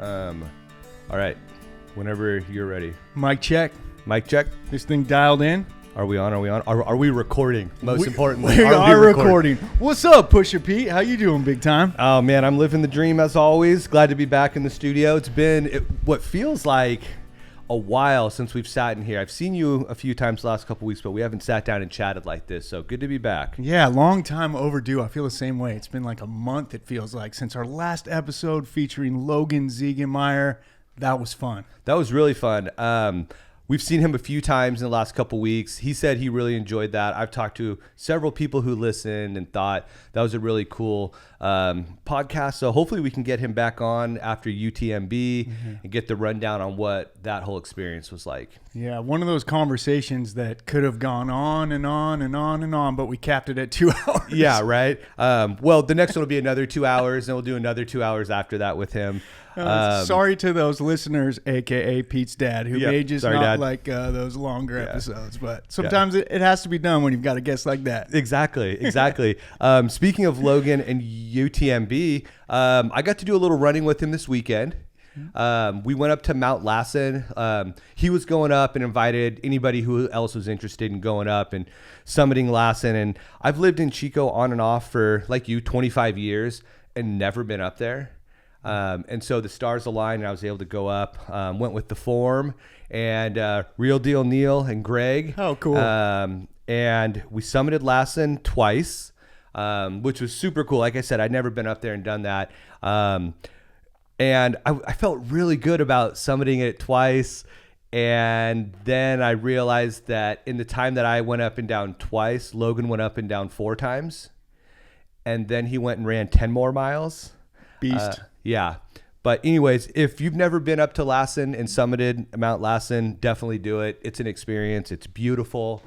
All right. Whenever you're ready. Mic check. Mic check. This thing dialed in. Are we on? Are we recording? Most importantly. We are recording. What's up, Pusha Pete? How you doing, big time? Oh, man, I'm living the dream as always. Glad to be back in the studio. It's been what feels like a while since we've sat in here. I've seen you a few times the last couple weeks, but we haven't sat down and chatted like this. So good to be back. Yeah, long time overdue. I feel the same way. It's been like a month, it feels like, since our last episode featuring Logan Ziegenmeyer. That was fun. That was really fun. We've seen him a few times in the last couple weeks. He said he really enjoyed that. I've talked to several people who listened and thought that was a really cool podcast. So hopefully we can get him back on after UTMB and get the rundown on what that whole experience was like. Yeah, one of those conversations that could have gone on and on and on and on, but we capped it at 2 hours. Yeah, right. Well, the next one will be another 2 hours, and we'll do another 2 hours after that with him. Sorry to those listeners, a.k.a. Pete's dad, who may just not Dad. like those longer episodes. But sometimes it has to be done when you've got a guest like that. Exactly. Speaking of Logan and UTMB, I got to do a little running with him this weekend. We went up to Mount Lassen. He was going up and invited anybody who else was interested in going up and summiting Lassen. And I've lived in Chico on and off for, like you, 25 years and never been up there. And so the stars aligned and I was able to go up, went with the form and Real Deal Neil and Greg. Oh, cool. And we summited Lassen twice, which was super cool. Like I said, I'd never been up there and done that. And I felt really good about summiting it twice. And then I realized that in the time that I went up and down twice, Logan went up and down 4 times. And then he went and ran 10 more miles. Beast. Yeah. But anyways, if you've never been up to Lassen and summited Mount Lassen, definitely do it. It's an experience. It's beautiful.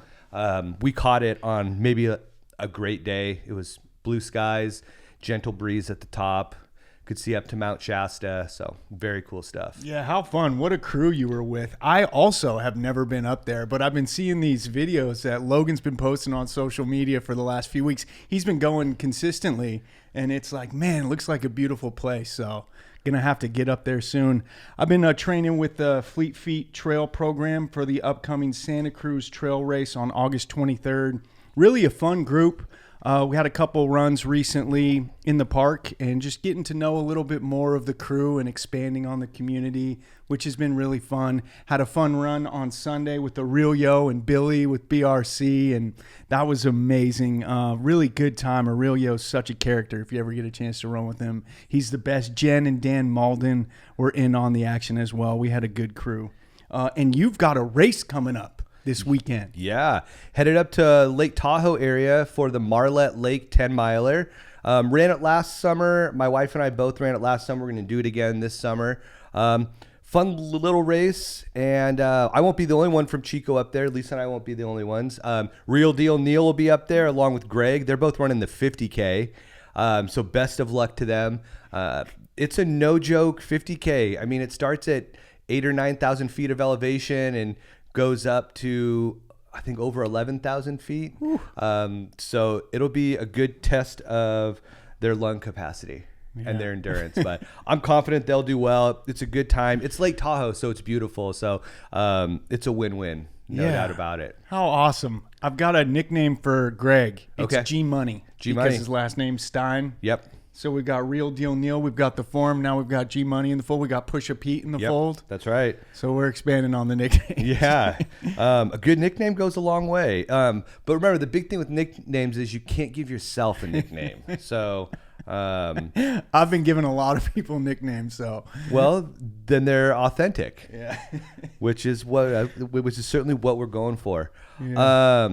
We caught it on maybe a great day. It was blue skies, gentle breeze at the top. Could see up to Mount Shasta. So very cool stuff. Yeah, how fun. What a crew you were with. I also have never been up there, but I've been seeing these videos that Logan's been posting on social media for the last few weeks. He's been going consistently, and it's like, man, it looks like a beautiful place. So going to have to get up there soon. I've been training with the Fleet Feet Trail program for the upcoming Santa Cruz Trail Race on August 23rd. Really a fun group. We had a couple runs recently in the park and just getting to know a little bit more of the crew and expanding on the community, which has been really fun. Had a fun run on Sunday with the Aurelio and Billy with BRC, and that was amazing. Really good time. Aurelio's such a character if you ever get a chance to run with him. He's the best. Jen and Dan Malden were in on the action as well. We had a good crew. And you've got a race coming up this weekend. Yeah. Headed up to Lake Tahoe area for the Marlette Lake 10 miler. Ran it last summer. My wife and I both ran it last summer. We're going to do it again this summer. Fun little race. And I won't be the only one from Chico up there. Lisa and I won't be the only ones. Real Deal Neil will be up there along with Greg. They're both running the 50K. So best of luck to them. It's a no joke 50K. I mean, it starts at 8,000 or 9,000 feet of elevation and goes up to, I think, over 11,000 feet. So it'll be a good test of their lung capacity and their endurance. But I'm confident they'll do well. It's a good time. It's Lake Tahoe, so it's beautiful. So it's a win-win. No doubt about it. How awesome. I've got a nickname for Greg. It's G-Money. G-Money. Because his last name's Stein. Yep. So we got Real Deal Neil. We've got the form. Now we've got G-Money in the fold. We got Pusha Pete in the fold. That's right. So we're expanding on the nicknames. Yeah. A good nickname goes a long way. But remember, the big thing with nicknames is you can't give yourself a nickname. So I've been giving a lot of people nicknames. So well, then they're authentic. Yeah. which is certainly what we're going for. Yeah.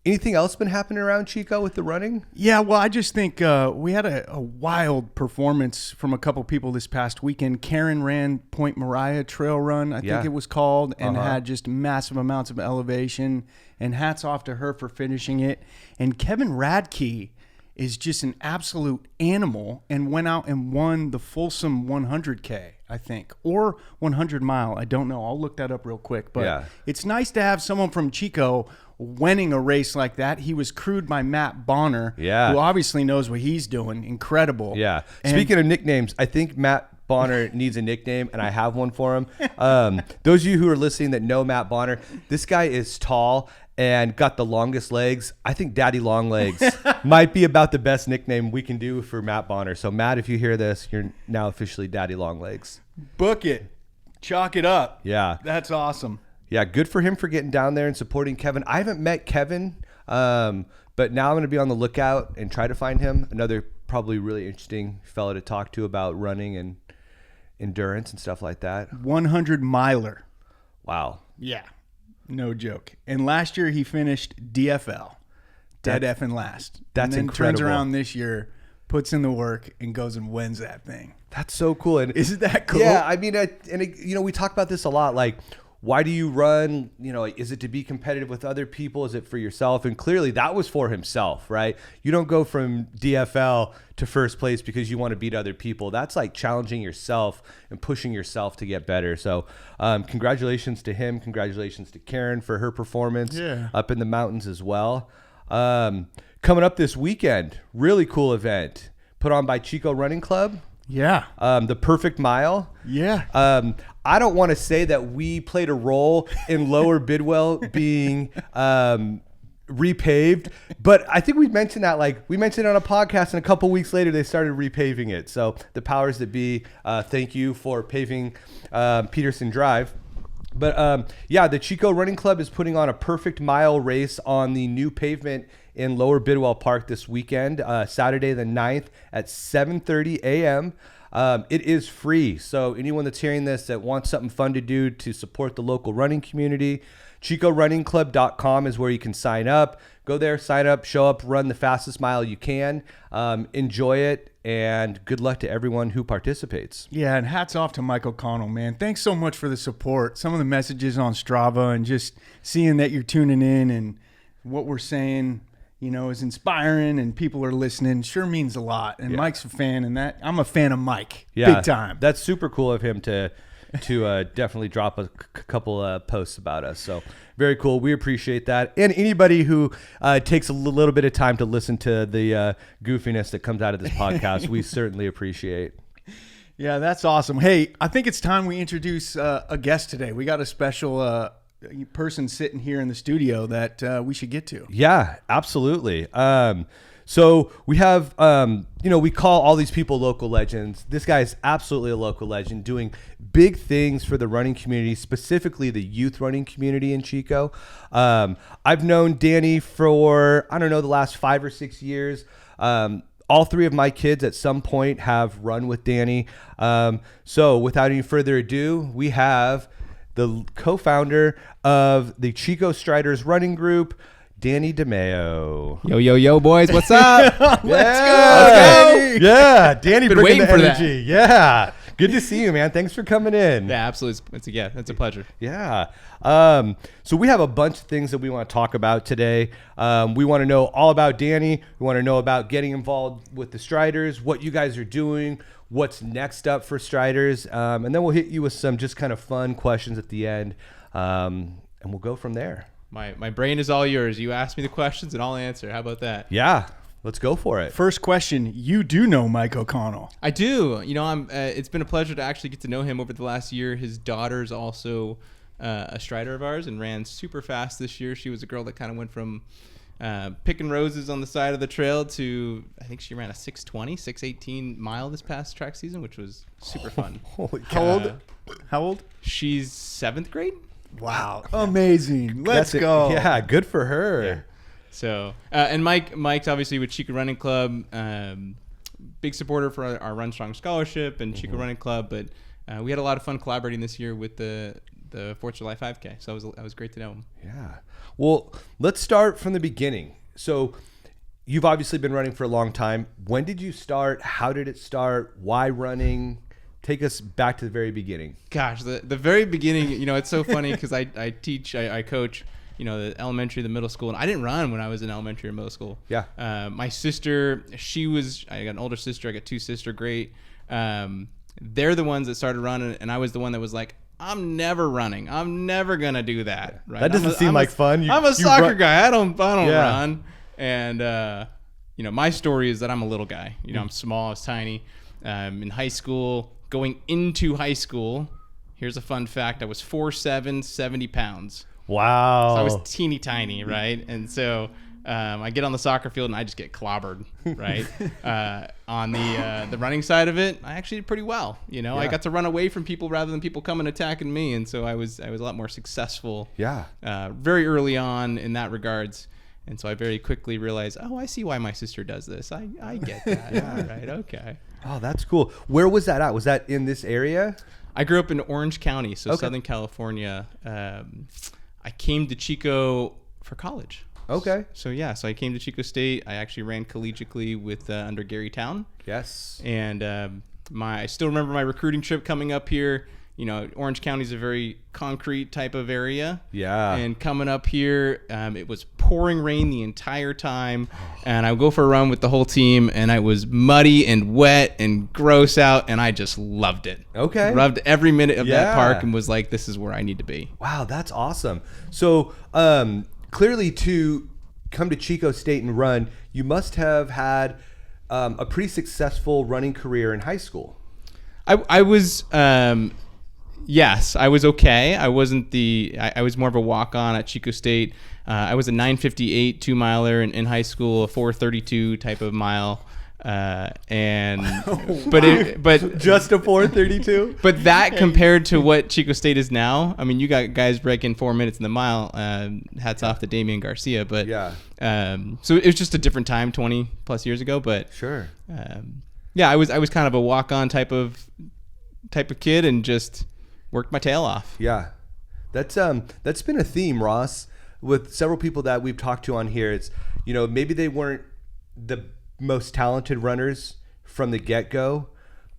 Anything else been happening around Chico with the running? Yeah, well, I just think we had a wild performance from a couple people this past weekend. Karen ran Point Moriah Trail Run, I think it was called, and had just massive amounts of elevation. And hats off to her for finishing it. And Kevin Radke is just an absolute animal and went out and won the Folsom 100K, I think, or 100 mile. I don't know. I'll look that up real quick. But it's nice to have someone from Chico winning a race like that. He was crewed by Matt Bonner, who obviously knows what he's doing. Incredible. Yeah. Speaking of nicknames, I think Matt Bonner needs a nickname, and I have one for him. Those of you who are listening that know Matt Bonner, this guy is tall and got the longest legs. I think Daddy Long Legs might be about the best nickname we can do for Matt Bonner. So, Matt, if you hear this, you're now officially Daddy Long Legs. Book it. Chalk it up. Yeah. That's awesome. Yeah, good for him for getting down there and supporting Kevin. I haven't met Kevin, but now I'm going to be on the lookout and try to find him. Another probably really interesting fellow to talk to about running and endurance and stuff like that. 100 miler. Wow. Yeah. No joke. And last year he finished DFL. Dead effing last. That's and then incredible. Turns around this year, puts in the work, and goes and wins that thing. That's so cool. And isn't that cool? Yeah, I mean, we talk about this a lot. Like, why do you run? Is it to be competitive with other people? Is it for yourself? And clearly that was for himself, right? You don't go from DFL to first place because you want to beat other people. That's like challenging yourself and pushing yourself to get better. So congratulations to him. Congratulations to Karen for her performance up in the mountains as well. Coming up this weekend, really cool event put on by Chico Running Club. Yeah. The Perfect Mile. Yeah. I don't want to say that we played a role in Lower Bidwell being repaved, but I think we mentioned that, we mentioned it on a podcast, and a couple weeks later they started repaving it. So the powers that be, thank you for paving Peterson Drive. But the Chico Running Club is putting on a Perfect Mile race on the new pavement in Lower Bidwell Park this weekend, Saturday the 9th at 7:30 a.m. It is free, so anyone that's hearing this that wants something fun to do to support the local running community, ChicoRunningClub.com is where you can sign up. Go there, sign up, show up, run the fastest mile you can. Enjoy it, and good luck to everyone who participates. Yeah, and hats off to Mike O'Connell, man. Thanks so much for the support. Some of the messages on Strava and just seeing that you're tuning in and what we're saying, is inspiring and people are listening. Sure means a lot. And Mike's a fan, and that I'm a fan of Mike. Big time. That's super cool of him to definitely drop a couple posts about us. So very cool. We appreciate that. And anybody who takes a little bit of time to listen to the goofiness that comes out of this podcast, we certainly appreciate. Yeah, that's awesome. Hey, I think it's time we introduce a guest today. We got a special person sitting here in the studio that we should get to. Yeah, absolutely. So we have, we call all these people local legends. This guy is absolutely a local legend, doing big things for the running community, specifically the youth running community in Chico. I've known Danny for, the last 5 or 6 years. All 3 of my kids at some point have run with Danny. So without any further ado, we have the co-founder of the Chico Striders running group, Danny DiMeo. Yo, boys, what's up? Let's go. Yeah, Danny Been bringing waiting the for energy. Yeah, good to see you, man. Thanks for coming in. Yeah, absolutely. It's a pleasure. Yeah. So we have a bunch of things that we want to talk about today. We want to know all about Danny. We want to know about getting involved with the Striders, what you guys are doing, what's next up for Striders, and then we'll hit you with some just kind of fun questions at the end, and we'll go from there. My brain is all yours. You ask me the questions and I'll answer. How about that? Yeah, let's go for it. First question, you do know Mike O'Connell. I do. It's been a pleasure to actually get to know him over the last year. His daughter's also a Strider of ours and ran super fast this year. She was a girl that kind of went from picking roses on the side of the trail to, I think she ran a 6:18 mile this past track season, which was super fun. Holy cow. How old? She's 7th grade. Wow. Amazing. Let's go. Yeah, good for her. Yeah. So, and Mike's obviously with Chico Running Club, big supporter for our Run Strong Scholarship and Chico Running Club, but we had a lot of fun collaborating this year with the 4th of July 5K. So that was great to know him. Yeah. Well, let's start from the beginning. So you've obviously been running for a long time. When did you start? How did it start? Why running? Take us back to the very beginning. Gosh, the very beginning, it's so funny because I coach, the elementary, the middle school, and I didn't run when I was in elementary or middle school. Yeah. My sister, I got an older sister, I got 2 sisters, great. They're the ones that started running, and I was the one that was like, I'm never running. I'm never going to do that. Right? That doesn't seem like fun. I'm a soccer guy. I don't run. And, my story is that I'm a little guy. I'm small, I was tiny. In high school, going into high school, here's a fun fact. I was 4'7", 70 pounds. Wow. So I was teeny tiny, right? And so I get on the soccer field and I just get clobbered, right? On the running side of it, I actually did pretty well. You know, I got to run away from people rather than people coming attacking me, and so I was a lot more successful. Yeah. Very early on in that regards, and so I very quickly realized, oh, I see why my sister does this. I get that. Yeah. Right. Okay. Oh, that's cool. Where was that at? Was that in this area? I grew up in Orange County, so Southern California. I came to Chico for college. Okay. So I came to Chico State. I actually ran collegiately with under Gary Town. Yes. And I still remember my recruiting trip coming up here. You know, Orange County is a very concrete type of area. Yeah. And coming up here, it was pouring rain the entire time. And I would go for a run with the whole team, and I was muddy and wet and gross out, and I just loved it. Okay. Loved every minute of that park and was like, this is where I need to be. Wow, that's awesome. So clearly to come to Chico State and run, you must have had a pretty successful running career in high school. I was... Yes, I was okay. I wasn't I was more of a walk-on at Chico State. I was a 9:58 2-miler in high school, a 4:32 type of mile, but Just a 4:32. But that compared to what Chico State is now, I mean, you got guys breaking 4 minutes in the mile. Hats off to Damian Garcia, but so it was just a different time, 20 plus years ago. But sure, I was kind of a walk-on type of kid and just worked my tail off. Yeah. That's been a theme, Ross, with several people that we've talked to on here. It's, you know, maybe they weren't the most talented runners from the get-go,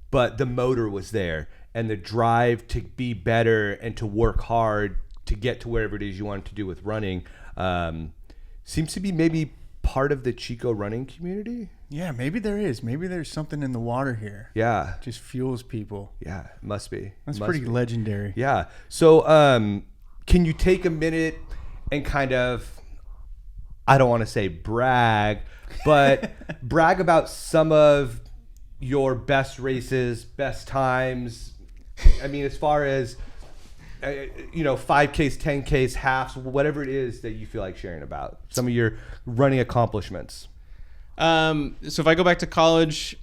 but the motor was there and the drive to be better and to work hard to get to wherever it is you want to do with running seems to be maybe part of the Chico running community. Yeah, maybe there is. Maybe there's something in the water here. Yeah. Just fuels people. Yeah, it must be. That's pretty legendary. Yeah. So can you take a minute and kind of, I don't want to say brag, but brag about some of your best races, best times? I mean, as far as, 5Ks, 10Ks, halves, whatever it is that you feel like sharing about. Some of your running accomplishments. So if I go back to college,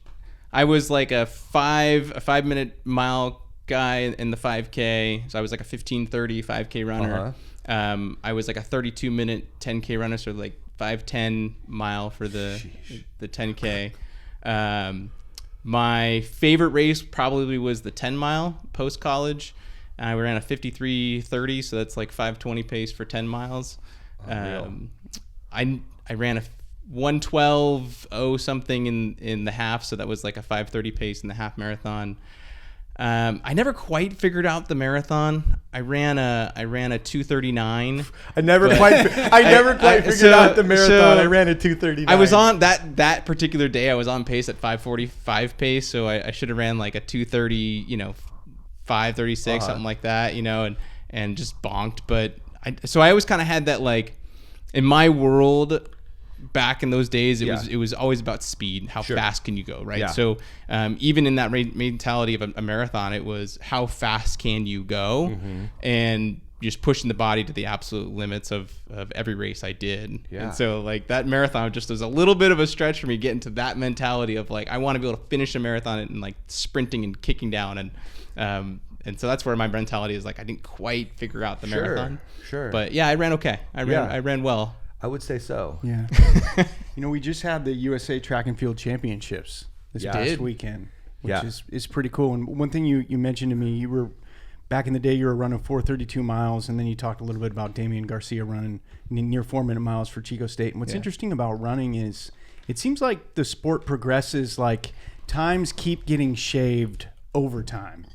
I was like a 5-minute mile guy in the 5K. So I was like a 15:30 5K runner. I was like a 32-minute 10K runner, so like 5:10 mile for the 10K. My favorite race probably was the 10 mile post college. I ran a 53:30, so that's like 5:20 pace for 10 miles. I ran a 1:12 something in the half, so that was like a 5:30 pace in the half marathon. I never quite figured out the marathon. I ran a 2:39. I never quite figured out the marathon. I ran a 2:39. I was on that particular day. I was on pace at 5:45 pace, so I should have ran like a 2:30, 5:36, something like that, and just bonked. But I always kind of had that, like, in my world. Back in those days, it was always about speed. How fast can you go, right? Yeah. So even in that mentality of a marathon, it was how fast can you go, and just pushing the body to the absolute limits of every race I did. Yeah. And so like that marathon just was a little bit of a stretch for me getting to that mentality of like I want to be able to finish a marathon and like sprinting and kicking down and so that's where my mentality is like I didn't quite figure out the marathon. Sure. But yeah, I ran okay. I ran well. I would say so. Yeah. We just had the USA Track and Field Championships this past weekend, which is pretty cool. And one thing you mentioned to me, you were back in the day, you were running 4:32 miles, and then you talked a little bit about Damian Garcia running near 4-minute miles for Chico State. And what's interesting about running is it seems like the sport progresses, like times keep getting shaved over time.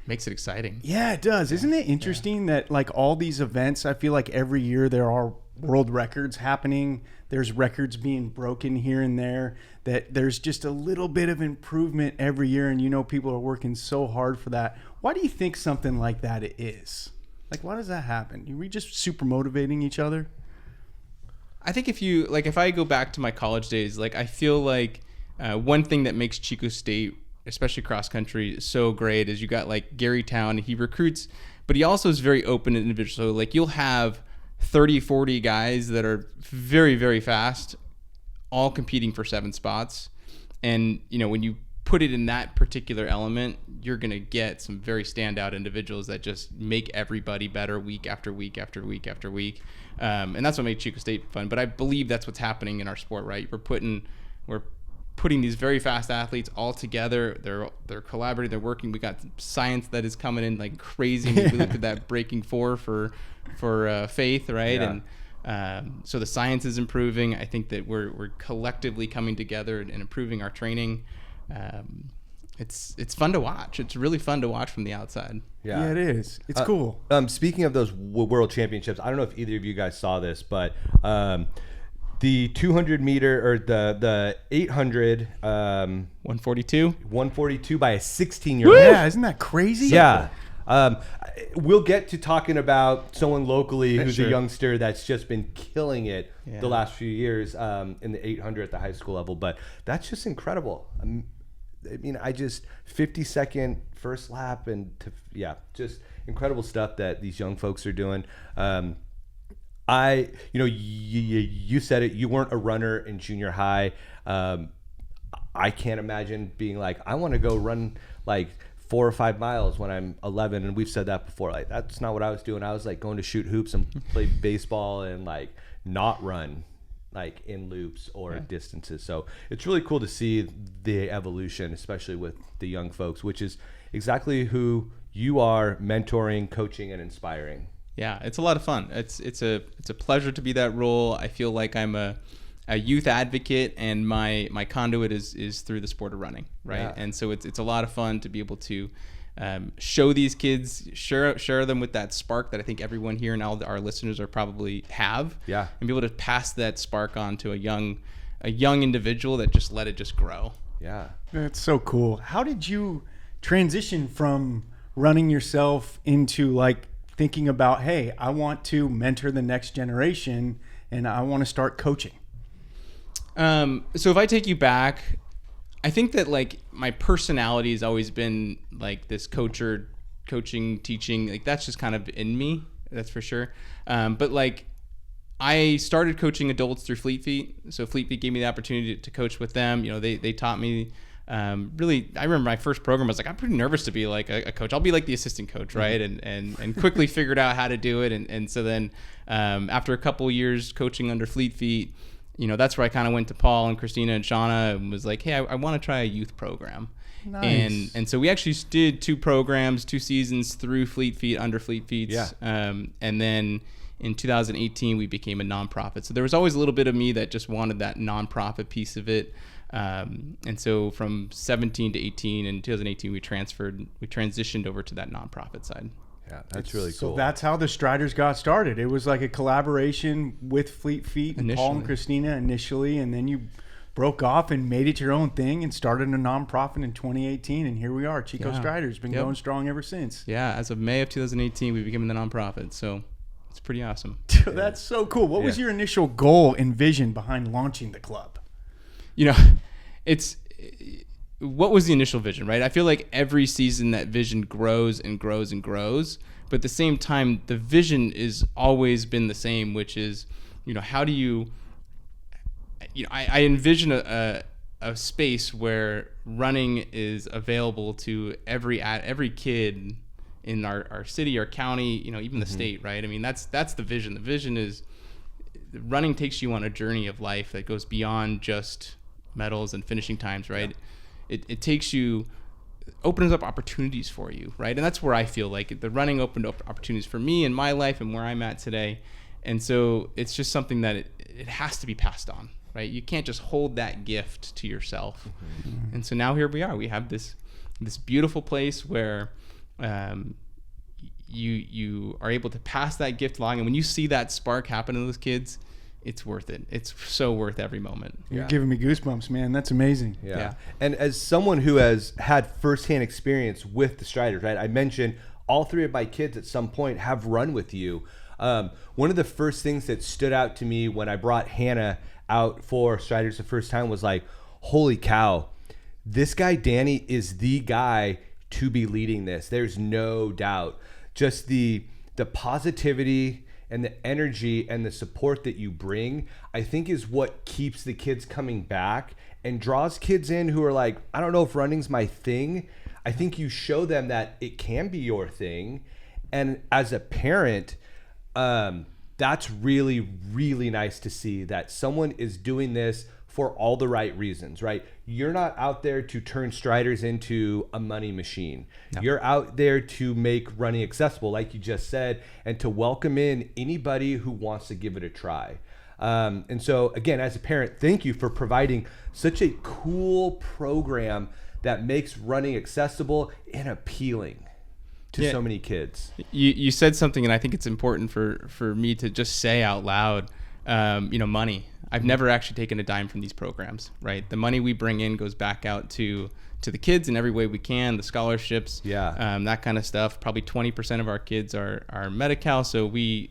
Makes it exciting. Yeah, it does. Isn't it interesting that like all these events, I feel like every year there are world records happening. There's records being broken here and there, that there's just a little bit of improvement every year. And people are working so hard for that. Why do you think something like that is? Like, why does that happen? Are we just super motivating each other? I think if I go back to my college days, like I feel like one thing that makes Chico State especially cross country, so great is you got like Gary Town. He recruits, but he also is very open and individual. So like you'll have 30, 40 guys that are very, very fast, all competing for 7 spots. And, you know, when you put it in that particular element, you're going to get some very standout individuals that just make everybody better week after week after week after week. And that's what made Chico State fun. But I believe that's what's happening in our sport, right? We're putting these very fast athletes all together. They're collaborating, they're working. We got science that is coming in like crazy. We looked at that breaking 4 for Faith, right? Yeah. And so the science is improving. I think that we're collectively coming together and improving our training. It's fun to watch. It's really fun to watch from the outside. Yeah, it is. It's cool. Speaking of those world championships, I don't know if either of you guys saw this, but the 200 meter or the 800 142 by a 16-year-old. Yeah, isn't that crazy? Yeah. We'll get to talking about someone locally who's Sure. a youngster that's just been killing it Yeah. the last few years in the 800 at the high school level. But that's just incredible. I mean, 50-second first lap just incredible stuff that these young folks are doing. You said it, you weren't a runner in junior high. I can't imagine being like, I want to go run like 4 or 5 miles when I'm 11, and we've said that before. Like, that's not what I was doing. I was like going to shoot hoops and play baseball and like not run like in loops or distances. So it's really cool to see the evolution, especially with the young folks, which is exactly who you are mentoring, coaching, and inspiring. Yeah, it's a lot of fun. It's a pleasure to be that role. I feel like I'm a youth advocate, and my conduit is through the sport of running, right? Yeah. And so it's a lot of fun to be able to show these kids, share them with that spark that I think everyone here and all our listeners are probably have. Yeah. And be able to pass that spark on to a young individual that just let it just grow. Yeah. That's so cool. How did you transition from running yourself into like thinking about, hey, I want to mentor the next generation and I want to start coaching? So if I take you back, I think that like my personality has always been like this coaching, teaching, like that's just kind of in me, that's for sure. But like I started coaching adults through Fleet Feet. So Fleet Feet gave me the opportunity to coach with them. You know, they taught me really, I remember my first program, I was like, I'm pretty nervous to be like a coach. I'll be like the assistant coach, right? And quickly figured out how to do it. And so then after a couple of years coaching under Fleet Feet, you know, that's where I kind of went to Paul and Christina and Shauna and was like, hey, I want to try a youth program. Nice. And so we actually did 2 programs, 2 seasons through Fleet Feet, under Fleet Feet. Yeah. And then in 2018, we became a nonprofit. So there was always a little bit of me that just wanted that nonprofit piece of it. And so from 17 to 18, in 2018, we transitioned over to that nonprofit side. Yeah, that's really cool. So that's how the Striders got started. It was like a collaboration with Fleet Feet and Paul and Christina initially, and then you broke off and made it your own thing and started a nonprofit in 2018, and here we are. Chico Striders been going strong ever since. Yeah, as of May of 2018, we became the nonprofit, so it's pretty awesome. That's so cool. What was your initial goal and vision behind launching the club? You know, what was the initial vision, right? I feel like every season that vision grows and grows and grows, but at the same time, the vision is always been the same, which is, you know, how do you I envision a space where running is available to every kid in our city, our county, you know, even the state, right? I mean, that's the vision. The vision is running takes you on a journey of life that goes beyond just medals and finishing times, right? Yeah. It takes you, opens up opportunities for you, right? And that's where I feel like the running opened up opportunities for me in my life and where I'm at today. And so it's just something that it has to be passed on, right? You can't just hold that gift to yourself. Mm-hmm. And so now here we are. We have this beautiful place where you are able to pass that gift along. And when you see that spark happen in those kids, it's worth it. It's so worth every moment. You're giving me goosebumps, man. That's amazing. Yeah. And as someone who has had firsthand experience with the Striders, right? I mentioned all 3 of my kids at some point have run with you. One of the first things that stood out to me when I brought Hannah out for Striders the first time was like, holy cow, this guy, Danny, is the guy to be leading this. There's no doubt. Just the positivity and the energy and the support that you bring, I think is what keeps the kids coming back and draws kids in who are like, I don't know if running's my thing. I think you show them that it can be your thing. And as a parent, that's really, really nice to see that someone is doing this for all the right reasons, right? You're not out there to turn Striders into a money machine. No. You're out there to make running accessible, like you just said, and to welcome in anybody who wants to give it a try. And so, again, as a parent, thank you for providing such a cool program that makes running accessible and appealing to so many kids. You said something, and I think it's important for me to just say out loud, money. I've never actually taken a dime from these programs, right? The money we bring in goes back out to the kids in every way we can, the scholarships, that kind of stuff. Probably 20% of our kids are Medi-Cal, so we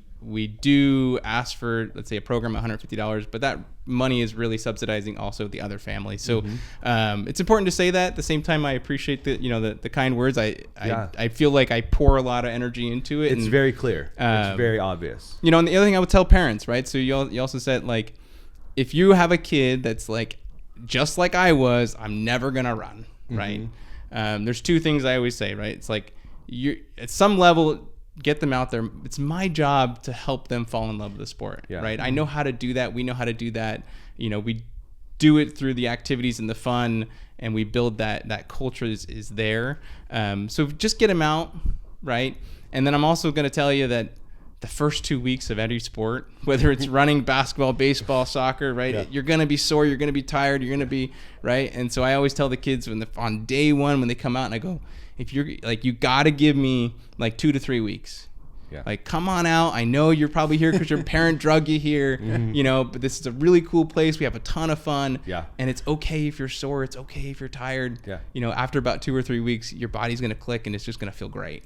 do ask for, let's say, a program $150, but that money is really subsidizing also the other families. So it's important to say that. At the same time, I appreciate the kind words. I feel like I pour a lot of energy into it. It's very clear. It's very obvious. And the other thing I would tell parents, right? So you also said, like, if you have a kid that's like, just like I was, I'm never going to run, right? There's two things I always say, right? It's like, you at some level, get them out there. It's my job to help them fall in love with the sport, right? I know how to do that. We know how to do that. We do it through the activities and the fun, and we build that culture is there. So just get them out, right? And then I'm also going to tell you that the first 2 weeks of any sport, whether it's running, basketball, baseball, soccer, right? You're going to be sore. You're going to be tired. You're going to be, right? And so I always tell the kids on day one, when they come out, and I go, if you're like, you got to give me like 2 to 3 weeks. Like, come on out. I know you're probably here because your parent drug you here, but this is a really cool place. We have a ton of fun. And it's okay if you're sore. It's okay if you're tired. After about 2 or 3 weeks, your body's going to click and it's just going to feel great.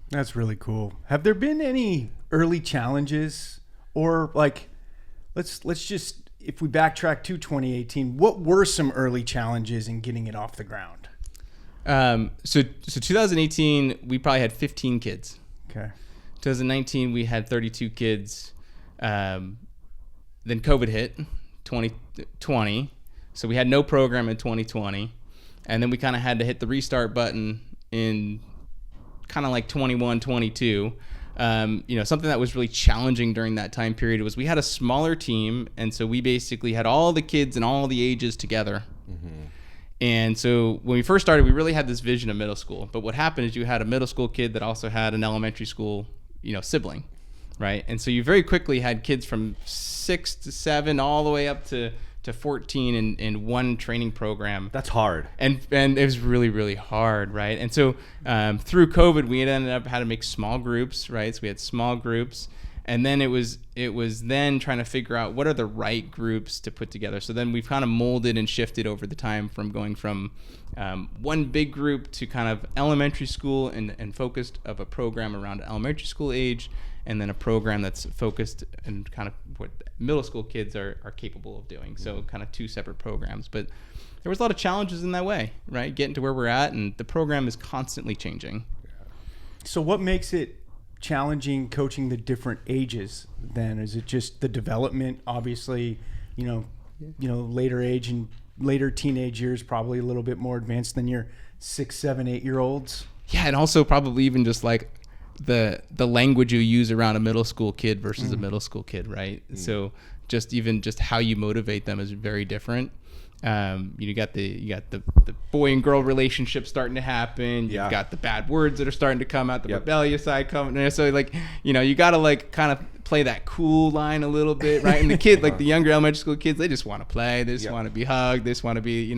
That's really cool. Have there been any early challenges, or like, let's just, if we backtrack to 2018, what were some early challenges in getting it off the ground? So 2018, we probably had 15 kids. Okay. 2019, we had 32 kids. Then COVID hit, 2020. So we had no program in 2020. And then we kind of had to hit the restart button in kind of like 21, 22. Something that was really challenging during that time period was we had a smaller team. And so we basically had all the kids and all the ages together. And so when we first started, we really had this vision of middle school. But what happened is you had a middle school kid that also had an elementary school, sibling, right? And so you very quickly had kids from 6 to 7 all the way up to 14 in one training program. That's hard. And it was really, really hard, right? And so through COVID, we ended up having to make small groups, right? So we had small groups. And then it was then trying to figure out what are the right groups to put together. So then we've kind of molded and shifted over the time from going from one big group to kind of elementary school and focused of a program around elementary school age, and then a program that's focused and kind of what middle school kids are capable of doing. So kind of two separate programs. But there was a lot of challenges in that way, right? Getting to where we're at, and the program is constantly changing. So what makes it challenging coaching the different ages then? Is it just the development? Obviously, later age and later teenage years, probably a little bit more advanced than your 6, 7, 8-year-olds. Yeah, and also probably even just like the language you use around a middle school kid versus a middle school kid, right? So just how you motivate them is very different. You got the boy and girl relationship starting to happen. You've got the bad words that are starting to come out, the rebellious side coming. So you got to kind of play that cool line a little bit, right? And the kid, like the younger elementary school kids, they just want to play. They just want to be hugged. They just want to be,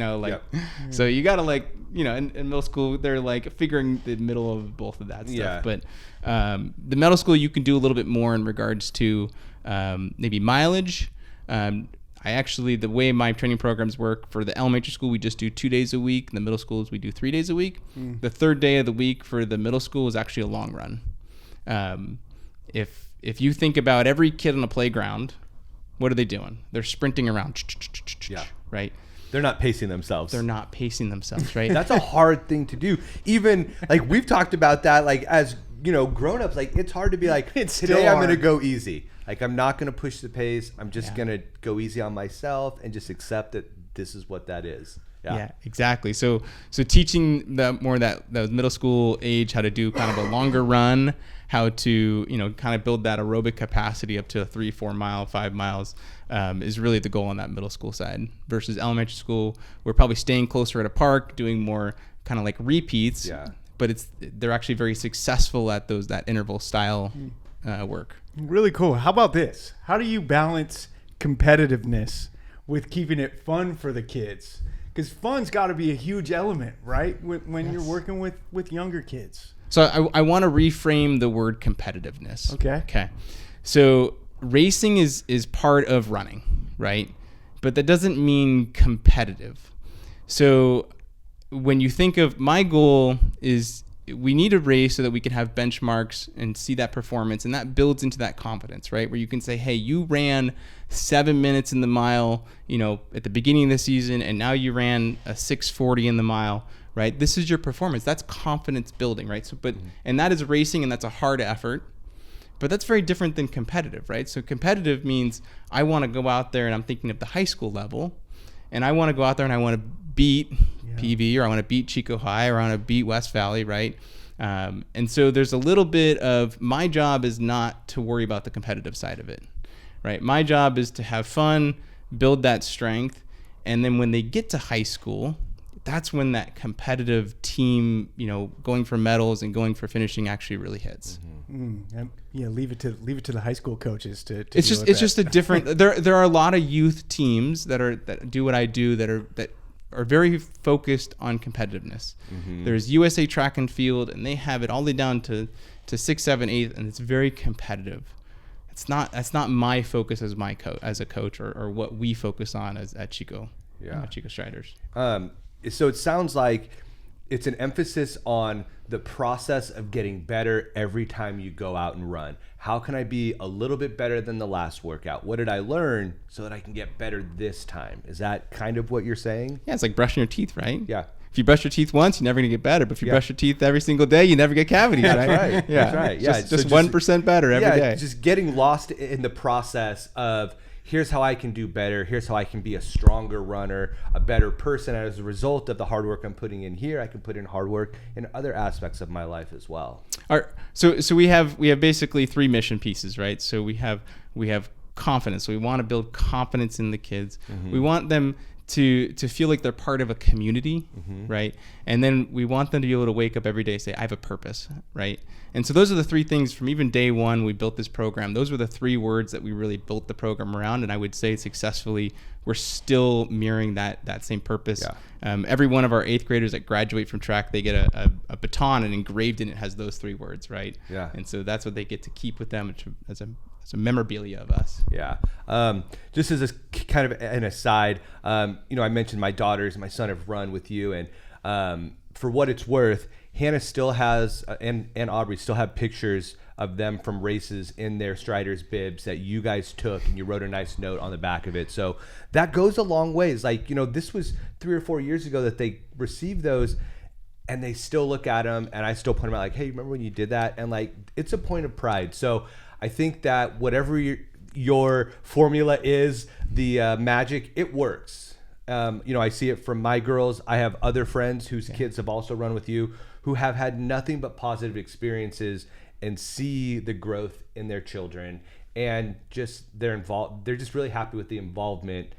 so you got to in middle school, they're like figuring the middle of both of that stuff. But the middle school, you can do a little bit more in regards to maybe mileage. The way my training programs work, for the elementary school, we just do 2 days a week. In the middle schools, we do 3 days a week. The third day of the week for the middle school is actually a long run. If you think about every kid on a playground, what are they doing? They're sprinting around, right? They're not pacing themselves. They're not pacing themselves, right? That's a hard thing to do. Even like we've talked about that, like as grown-ups, like it's hard to be like, today I'm going to go easy. Like I'm not going to push the pace. I'm just going to go easy on myself and just accept that this is what that is. Yeah, exactly. So teaching that middle school age how to do kind of a longer run, how to kind of build that aerobic capacity up to 3, 4 mile, 5 miles is really the goal on that middle school side. Versus elementary school, we're probably staying closer at a park, doing more kind of like repeats. Yeah. But they're actually very successful at that interval style work. Really cool. How about this? How do you balance competitiveness with keeping it fun for the kids? Because fun's got to be a huge element, right? When you're working with younger kids. So I want to reframe the word competitiveness. Okay. So racing is part of running, right? But that doesn't mean competitive. So when you think of, my goal is we need a race so that we can have benchmarks and see that performance, and that builds into that confidence, right? Where you can say, hey, you ran 7 minutes in the mile, at the beginning of the season, and now you ran a 6:40 in the mile, right? This is your performance. That's confidence building, right? So, and that is racing, and that's a hard effort, but that's very different than competitive, right? So competitive means I want to go out there, and I'm thinking of the high school level, and I want to go out there and I want to beat PV, or I want to beat Chico High, or I want to beat West Valley, right? And so there's a little bit of, my job is not to worry about the competitive side of it, right? My job is to have fun, build that strength, and then when they get to high school, that's when that competitive team, going for medals and going for finishing actually really hits. Yeah, leave it to the high school coaches to it's just a different. There are a lot of youth teams that do what I do that are very focused on competitiveness. There's USA Track and Field, and they have it all the way down to 6, 7, 8, and it's very competitive. That's not my focus as a coach or what we focus on at Chico. At Chico Striders. So it sounds like it's an emphasis on the process of getting better every time you go out and run. How can I be a little bit better than the last workout? What did I learn so that I can get better this time? Is that kind of what you're saying? Yeah, it's like brushing your teeth, right? Yeah. If you brush your teeth once, you're never gonna get better. But if you brush your teeth every single day, you never get cavities, right? That's right. Yeah. That's right. Yeah. Just 1% better every day. Just getting lost in the process of, here's how I can do better. Here's how I can be a stronger runner, a better person. And as a result of the hard work I'm putting in here, I can put in hard work in other aspects of my life as well. So we have basically 3 mission pieces, right? So we have confidence. So we want to build confidence in the kids. We want them to feel like they're part of a community, right? And then we want them to be able to wake up every day and say, I have a purpose, right? And so those are the 3 things from even day one we built this program. Those were the 3 words that we really built the program around, and I would say successfully we're still mirroring that same purpose. Every one of our 8th graders that graduate from track, they get a baton, and engraved in it has those 3 words, right? Yeah. And so that's what they get to keep with them as a memorabilia of us. Yeah. Just as a kind of an aside, I mentioned my daughters and my son have run with you, and for what it's worth, Hannah still has, and Aubrey still have pictures of them from races in their Striders bibs that you guys took, and you wrote a nice note on the back of it. So that goes a long ways. Like, this was 3 or 4 years ago that they received those, and they still look at them, and I still point them out like, hey, remember when you did that? And like, it's a point of pride. So I think that whatever your formula is, the magic, it works. I see it from my girls. I have other friends whose kids have also run with you who have had nothing but positive experiences and see the growth in their children, and just they're just really happy with the involvement,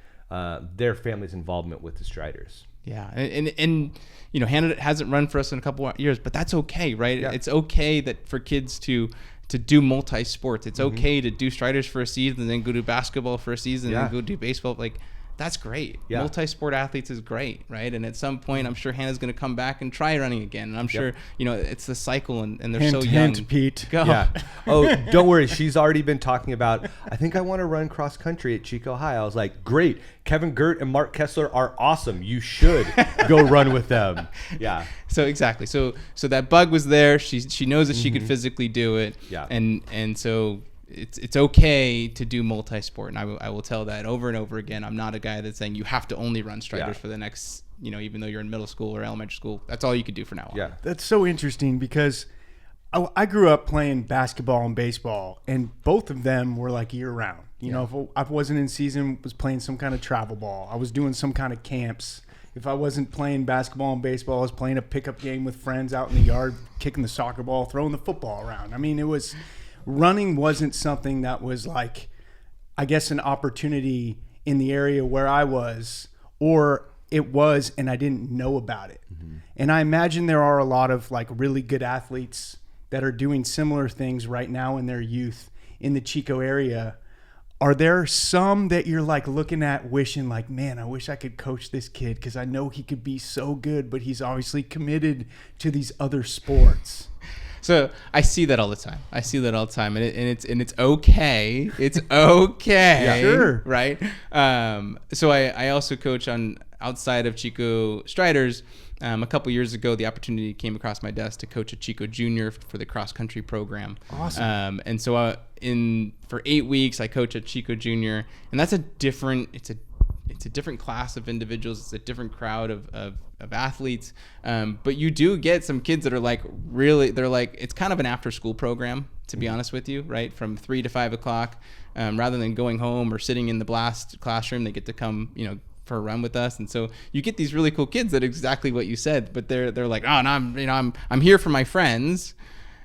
their family's involvement with the Striders. Yeah, and Hannah hasn't run for us in a couple of years, but that's okay, right? Yeah. It's okay that for kids to do multi-sports. It's okay to do Striders for a season and then go do basketball for a season and then go do baseball. Like, that's great. Yeah. Multi-sport athletes is great, right? And at some point, I'm sure Hannah's going to come back and try running again. And I'm sure, it's the cycle, and they're so young. Pete. Go. Yeah. Oh, don't worry. She's already been talking about, I think I want to run cross country at Chico High. I was like, great. Kevin Gert and Mark Kessler are awesome. You should go run with them. Yeah. So exactly. So that bug was there. She knows that she could physically do it. Yeah. And so it's okay to do multi-sport, and I will tell that over and over again. I'm not a guy that's saying you have to only run Striders for the next, even though you're in middle school or elementary school, that's all you could do for now on. Yeah. That's so interesting because I grew up playing basketball and baseball, and both of them were like year round. If I wasn't in season, was playing some kind of travel ball. I was doing some kind of camps. If I wasn't playing basketball and baseball, I was playing a pickup game with friends out in the yard, kicking the soccer ball, throwing the football around. I mean, running wasn't something that was like, I guess, an opportunity in the area where I was, or it was and I didn't know about it. Mm-hmm. And I imagine there are a lot of like really good athletes that are doing similar things right now in their youth in the Chico area. Are there some that you're like looking at wishing like, man, I wish I could coach this kid because I know he could be so good, but he's obviously committed to these other sports? So I see that all the time. And it's okay. It's okay. Yeah, sure. Right. So I also coach outside of Chico Striders. A couple years ago, the opportunity came across my desk to coach a Chico Junior for the cross country program. Awesome. And so for 8 weeks, I coach at Chico Junior, and that's it's a different class of individuals. It's a different crowd of athletes. But you do get some kids that are like it's kind of an after school program, to be honest with you, right? From 3 to 5 o'clock, rather than going home or sitting in the blast classroom, they get to come, for a run with us. And so you get these really cool kids that exactly what you said, but they're like, oh, no, I'm here for my friends.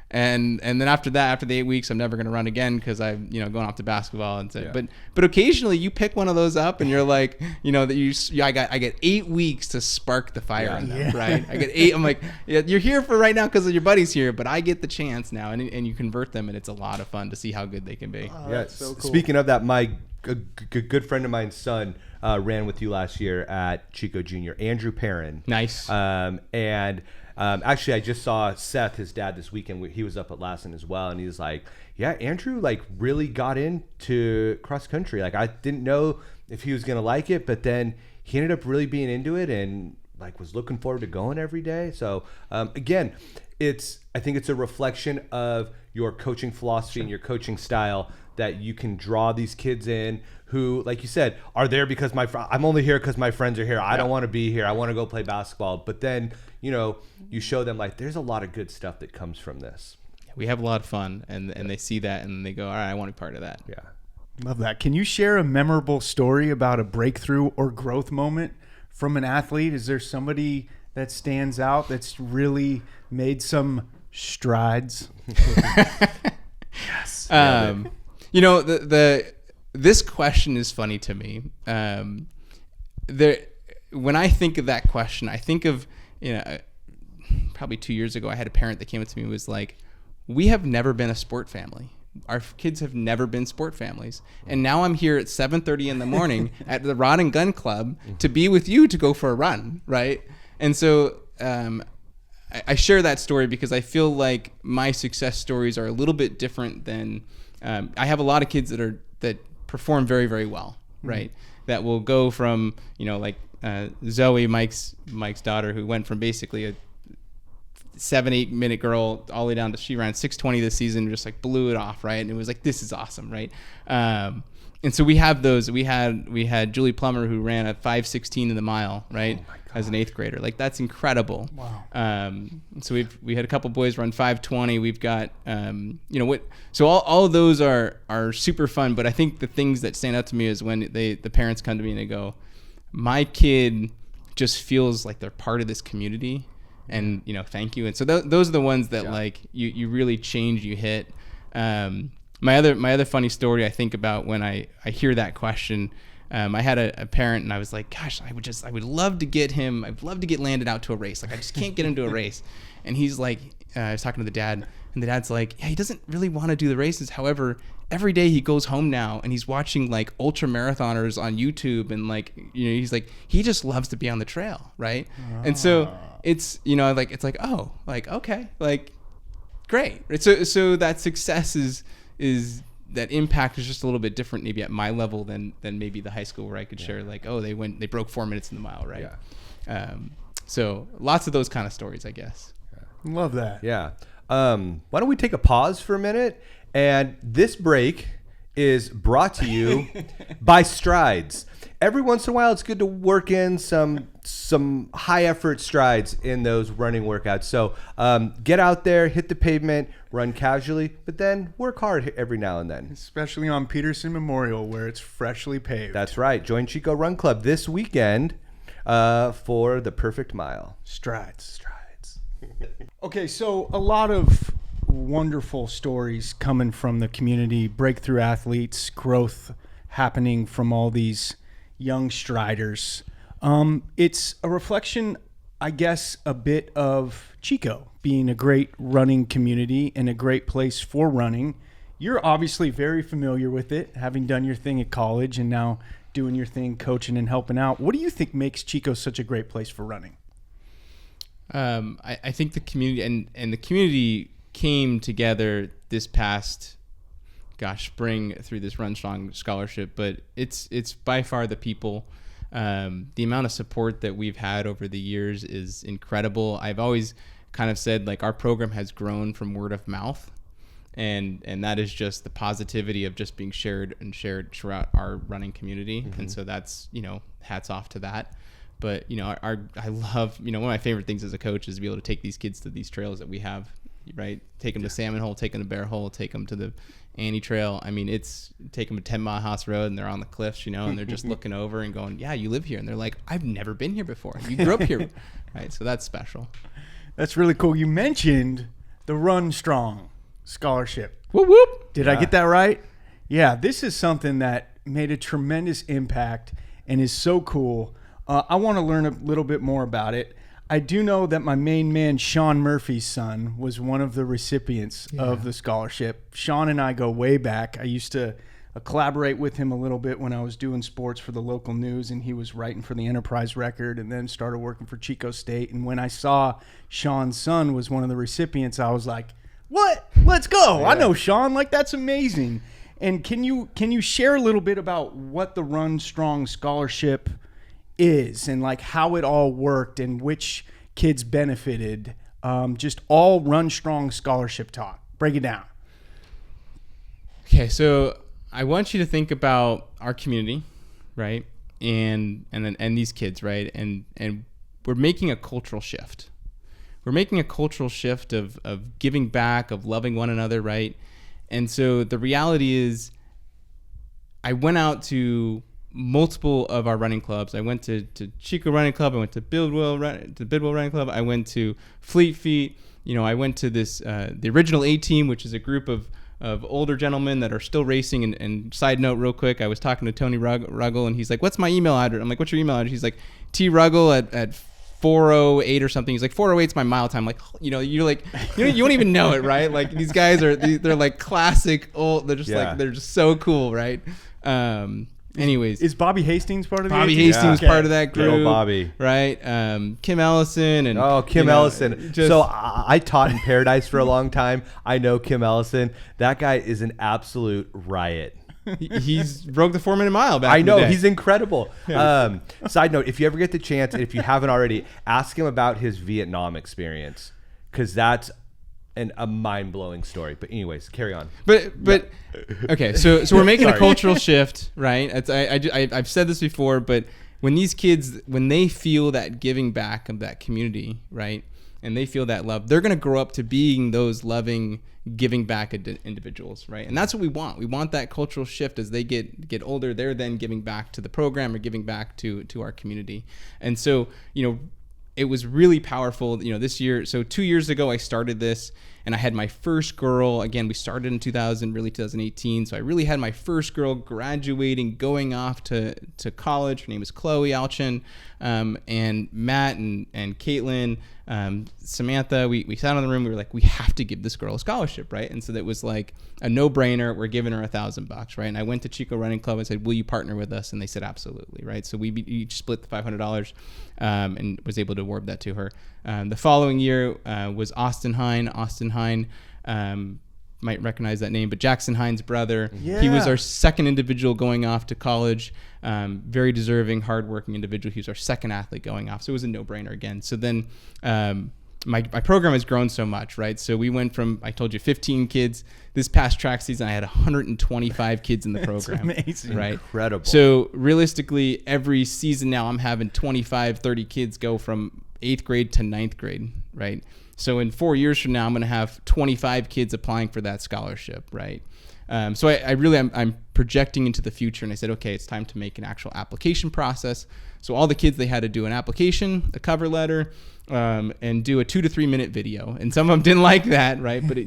And then after the 8 weeks, I'm never going to run again because I'm going off to basketball. And so, but occasionally you pick one of those up and you're like, I get 8 weeks to spark the fire in them, right? I get 8. I'm like, you're here for right now because your buddy's here, but I get the chance now, and you convert them, and it's a lot of fun to see how good they can be. That's so cool. Speaking of that, my good friend of mine's son ran with you last year at Chico Junior, Andrew Perrin. Nice. Actually, I just saw Seth, his dad, this weekend. He was up at Lassen as well, and he was like, yeah, Andrew really got into cross country. Like, I didn't know if he was going to like it, but then he ended up really being into it and was looking forward to going every day. So again, I think it's a reflection of your coaching philosophy and your coaching style that you can draw these kids in who, like you said, are there because I'm only here because my friends are here. I don't want to be here. I want to go play basketball. But then, you show them there's a lot of good stuff that comes from this. We have a lot of fun, and they see that and they go, all right, I want to be part of that. Yeah. Love that. Can you share a memorable story about a breakthrough or growth moment from an athlete? Is there somebody that stands out that's really made some strides? Yes. This question is funny to me. When I think of that question, I think of, probably 2 years ago, I had a parent that came up to me and was like, we have never been a sport family. Our kids have never been sport families. And now I'm here at 7:30 in the morning at the Rod and Gun Club to be with you to go for a run, right? And so I share that story because I feel like my success stories are a little bit different than I have a lot of kids that perform very, very well, right? That will go from, Zoe, Mike's daughter, who went from basically a 7-8 minute girl all the way down to, she ran 6:20 this season, just blew it off, right? And it was like, this is awesome, right? And so we have those. We had Julie Plummer, who ran a 5:16 in the mile, right? Oh, as an 8th grader. That's incredible. Wow. So we had a couple boys run 5:20. We've got so all of those are super fun, but I think the things that stand out to me is when the parents come to me and they go, my kid just feels like they're part of this community, and thank you. And so those are the ones that you really change, you hit. My other funny story I think about when I hear that question, I had a parent and I was like, gosh, I would love to get him. I'd love to get Landon out to a race. I just can't get him to a race. And he's like, I was talking to the dad, and the dad's like, yeah, he doesn't really want to do the races. However, every day he goes home now and he's watching ultra marathoners on YouTube, and he's like, he just loves to be on the trail, right? And so it's okay, great. So that success is that impact is just a little bit different maybe at my level than maybe the high school where I could share they broke 4 minutes in the mile, right? Yeah. So lots of those kind of stories, I guess. Love that. Yeah. Why don't we take a pause for a minute And this break is brought to you by Strides. Every once in a while, it's good to work in some high effort strides in those running workouts. So get out there, hit the pavement, run casually, but then work hard every now and then. Especially on Peterson Memorial, where it's freshly paved. That's right. Join Chico Run Club this weekend for the perfect mile. Strides. Okay, so a lot of wonderful stories coming from the community, breakthrough athletes, growth happening from all these young striders. It's a reflection, I guess, a bit of Chico being a great running community and a great place for running. You're obviously very familiar with it, having done your thing at college and now doing your thing, coaching and helping out. What do you think makes Chico such a great place for running? I think the community and the community came together this past spring through this Run Strong scholarship, but it's by far the people. The amount of support that we've had over the years is incredible. I've always kind of said, like, our program has grown from word of mouth, and that is just the positivity of just being shared throughout our running community. Mm-hmm. And so that's, hats off to that. But, I love, one of my favorite things as a coach is to be able to take these kids to these trails that we have, right? Take them to Salmon Hole, take them to Bear Hole, take them to the Annie Trail. I mean, take them to 10 Mile House Road and they're on the cliffs, and they're just looking over and going, yeah, you live here. And they're like, I've never been here before. You grew up here. Right. So that's special. That's really cool. You mentioned the Run Strong scholarship. Whoop, whoop. Did I get that right? Yeah. This is something that made a tremendous impact and is so cool. I want to learn a little bit more about it. I do know that my main man, Sean Murphy's son, was one of the recipients of the scholarship. Sean and I go way back. I used to collaborate with him a little bit when I was doing sports for the local news, and he was writing for the Enterprise Record and then started working for Chico State. And when I saw Sean's son was one of the recipients, I was like, what? Let's go. Yeah. I know Sean. Like, that's amazing. And can you share a little bit about what the Run Strong scholarship is and like how it all worked and which kids benefited? Just all Run Strong scholarship talk. Break it down. Okay, so I want you to think about our community, right? And these kids, right? And we're making a cultural shift. We're making a cultural shift of giving back, of loving one another, right? And so the reality is, I went out to multiple of our running clubs. I went to Chico Running Club. I went to Bidwell Running Club. I went to Fleet Feet. I went to this the original A Team, which is a group of older gentlemen that are still racing. And side note, real quick, I was talking to Tony Ruggle, and he's like, "What's my email address?" I'm like, "What's your email address?" He's like, "truggle at 408 or something." He's like, 408's my mile time. Like, you're like, you won't even know it, right? Like, these guys they're like classic old. They're just like, they're just so cool, right? Anyways, is Bobby Hastings part of the Bobby Hastings part of that group? Good Bobby, right? Kim Ellison and Kim Ellison. So I taught in Paradise for a long time. I know Kim Ellison. That guy is an absolute riot. He's broke the 4-minute mile back. I know, in the day. He's incredible. Side note: if you ever get the chance, and if you haven't already, ask him about his Vietnam experience, because that's a mind-blowing story. But anyways, carry on. But okay, so we're making a cultural shift, right? I've said this before, but when these kids, when they feel that giving back of that community, right, and they feel that love, they're going to grow up to being those loving, giving back individuals, right? And that's what we want. We want that cultural shift as they get older. They're then giving back to the program or giving back to our community. And so, it was really powerful, this year. So 2 years ago, I started this, and I had my first girl. Again, we started in 2018. So I really had my first girl graduating, going off to college. Her name is Chloe Alchin, and Matt and Caitlin, Samantha. We sat in the room. We were like, we have to give this girl a scholarship, right? And so that was like a no-brainer. We're giving her $1,000, right? And I went to Chico Running Club. I said, will you partner with us? And they said, absolutely, right? So we each split the $500, and was able to award that to her. The following year was Austin Hine. Austin Hine, might recognize that name, but Jackson Hine's brother. Yeah. He was our second individual going off to college. Very deserving, hardworking individual. He was our second athlete going off. So it was a no-brainer again. So then my program has grown so much, right? So we went from, I told you, 15 kids. This past track season, I had 125 kids in the program. That's amazing. Right? Incredible. So realistically, every season now I'm having 25, 30 kids go from 8th grade to 9th grade, right? So in 4 years from now, I'm going to have 25 kids applying for that scholarship, right? So I'm projecting into the future, and I said, okay, it's time to make an actual application process. So all the kids, they had to do an application, a cover letter, and do a 2 to 3 minute video. And some of them didn't like that, right? But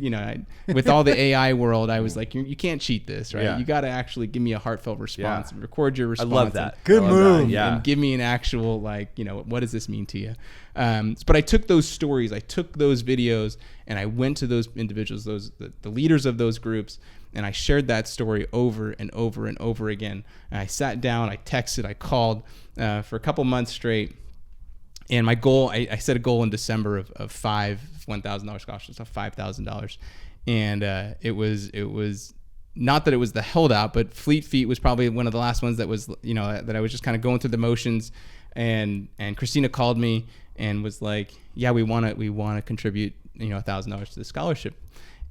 with all the AI world, I was like, you can't cheat this, right? Yeah. You got to actually give me a heartfelt response, and record your response. I love that. Good move. Yeah. And give me an actual, what does this mean to you? But I took those stories, I took those videos, and I went to those individuals, the leaders of those groups, and I shared that story over and over and over again. And I sat down, I texted, I called for a couple months straight. And my goal, I set a goal in December of $1,000 scholarships, of $5,000. And it was not that it was the holdout, but Fleet Feet was probably one of the last ones that was, that I was just kind of going through the motions. And Christina called me and was like, yeah, we want to contribute, $1,000 to the scholarship.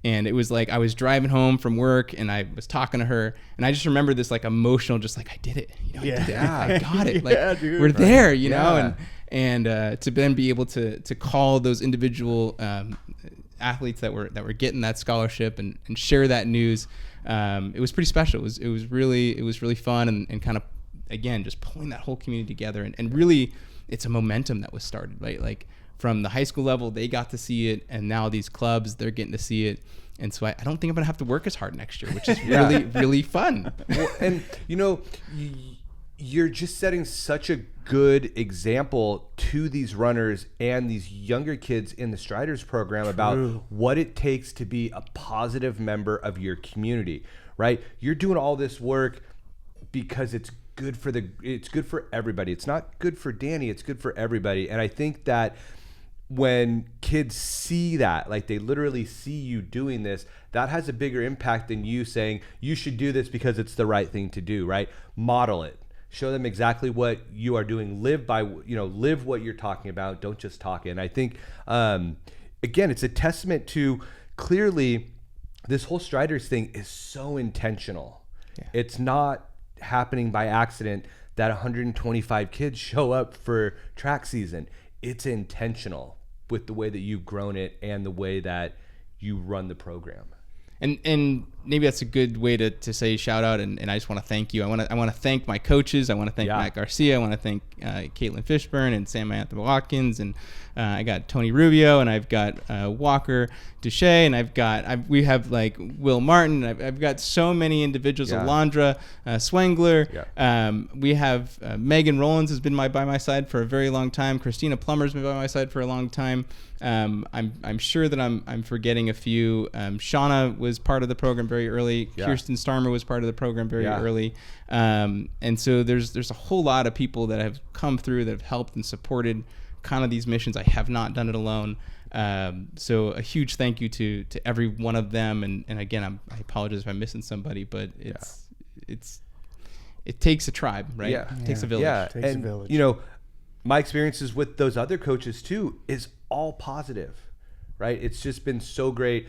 And it was like I was driving home from work and I was talking to her, and I just remember this emotional, just I did it. I did it. I got it. Dude, we're there, Yeah. and to then be able to call those individual athletes that were getting that scholarship and share that news. It was pretty special. It was really fun and kind of, again, just pulling that whole community together, and really it's a momentum that was started, right? From the high school level, they got to see it, and now these clubs, they're getting to see it. And so I don't think I'm going to have to work as hard next year, which is really, really fun. Well, and, you're just setting such a good example to these runners and these younger kids in the Striders program about what it takes to be a positive member of your community, right? You're doing all this work because it's good for everybody. It's not good for Danny, it's good for everybody. And I think that when kids see that, they literally see you doing this, that has a bigger impact than you saying you should do this because it's the right thing to do, right? Model it. Show them exactly what you are doing. Live what you're talking about. Don't just talk it. And I think, again, it's a testament to, clearly, this whole Striders thing is so intentional. Yeah. It's not happening by accident that 125 kids show up for track season. It's intentional with the way that you've grown it and the way that you run the program. And maybe that's a good way to say shout out, and I just want to thank you. I want to thank my coaches. I want to thank Matt Garcia. I want to thank Caitlin Fishburne and Sam Anthony Watkins, and I got Tony Rubio, and I've got Walker Duche, and we have Will Martin. I've got so many individuals. Alondra Swengler. We have Megan Rollins has been by my side for a very long time. Christina Plummer's been by my side for a long time. I'm sure that I'm forgetting a few. Shauna was part of the program very early. Kirsten Starmer was part of the program very early. And so there's a whole lot of people that have come through that have helped and supported kind of these missions. I have not done it alone. So a huge thank you to every one of them. And again, I apologize if I'm missing somebody, but it takes a tribe, right? It takes a village. It takes a village. My experiences with those other coaches too is all positive, right? It's just been so great.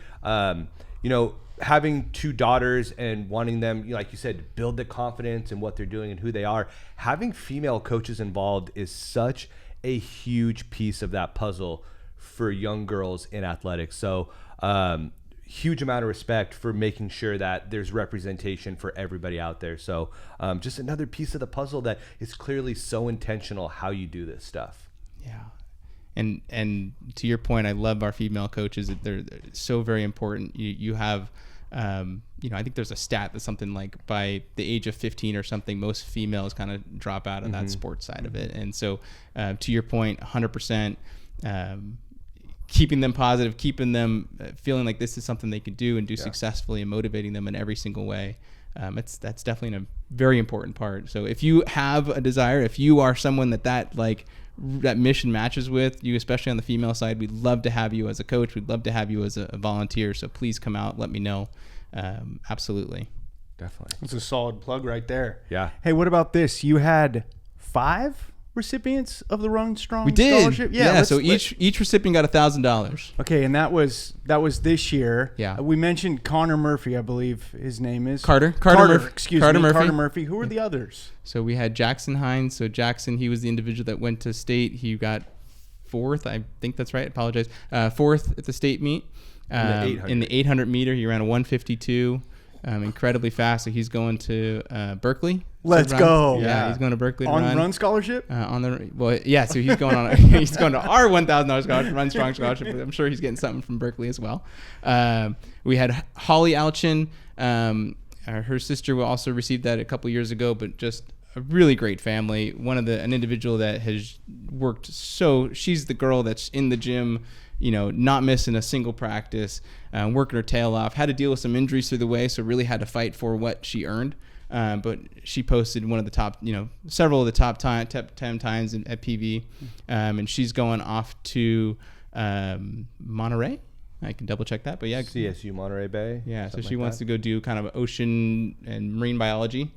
Having two daughters and wanting them, like you said, to build the confidence in what they're doing and who they are. Having female coaches involved is such a huge piece of that puzzle for young girls in athletics. So huge amount of respect for making sure that there's representation for everybody out there. So just another piece of the puzzle that is clearly so intentional how you do this stuff. Yeah. And to your point, I love our female coaches. They're so very important. You have, I think there's a stat that's something like by the age of 15 or something, most females kind of drop out of that sports side of it. And so to your point, 100%, keeping them positive, keeping them feeling like this is something they could do and do successfully, and motivating them in every single way. That's definitely a very important part. So if you have a desire, if you are someone that mission matches with you, especially on the female side, we'd love to have you as a coach. We'd love to have you as a volunteer. So please come out, let me know. Absolutely. Definitely. It's a solid plug right there. Yeah. Hey, what about this? You had 5 recipients of the Run Strong We did. scholarship? Yeah. So each recipient got $1,000. Okay, and that was this year. Yeah. We mentioned Connor Murphy, I believe his name is. Carter Murphy. Excuse Carter me. Murphy. Carter Murphy. Who are the others? So we had Jackson Hines. So Jackson, he was the individual that went to state. He got 4th. I think that's right. I apologize. 4th at the state meet. In the 800 meter, he ran a 152. Incredibly fast. So he's going to Berkeley. Let's go. Yeah, he's going to Berkeley to on run. Run scholarship. So he's going on. He's going to our $1,000 scholarship, Run Strong scholarship. But I'm sure he's getting something from Berkeley as well. We had Holly Alchin. Her sister also received that a couple years ago, but just a really great family. An individual that has worked she's the girl that's in the gym, not missing a single practice, working her tail off, had to deal with some injuries through the way, so really had to fight for what she earned. But she posted one of the top, several of the top 10 times at PV. And she's going off to Monterey. I can double check that, but yeah. CSU Monterey Bay. Yeah, so she wants to go do kind of ocean and marine biology.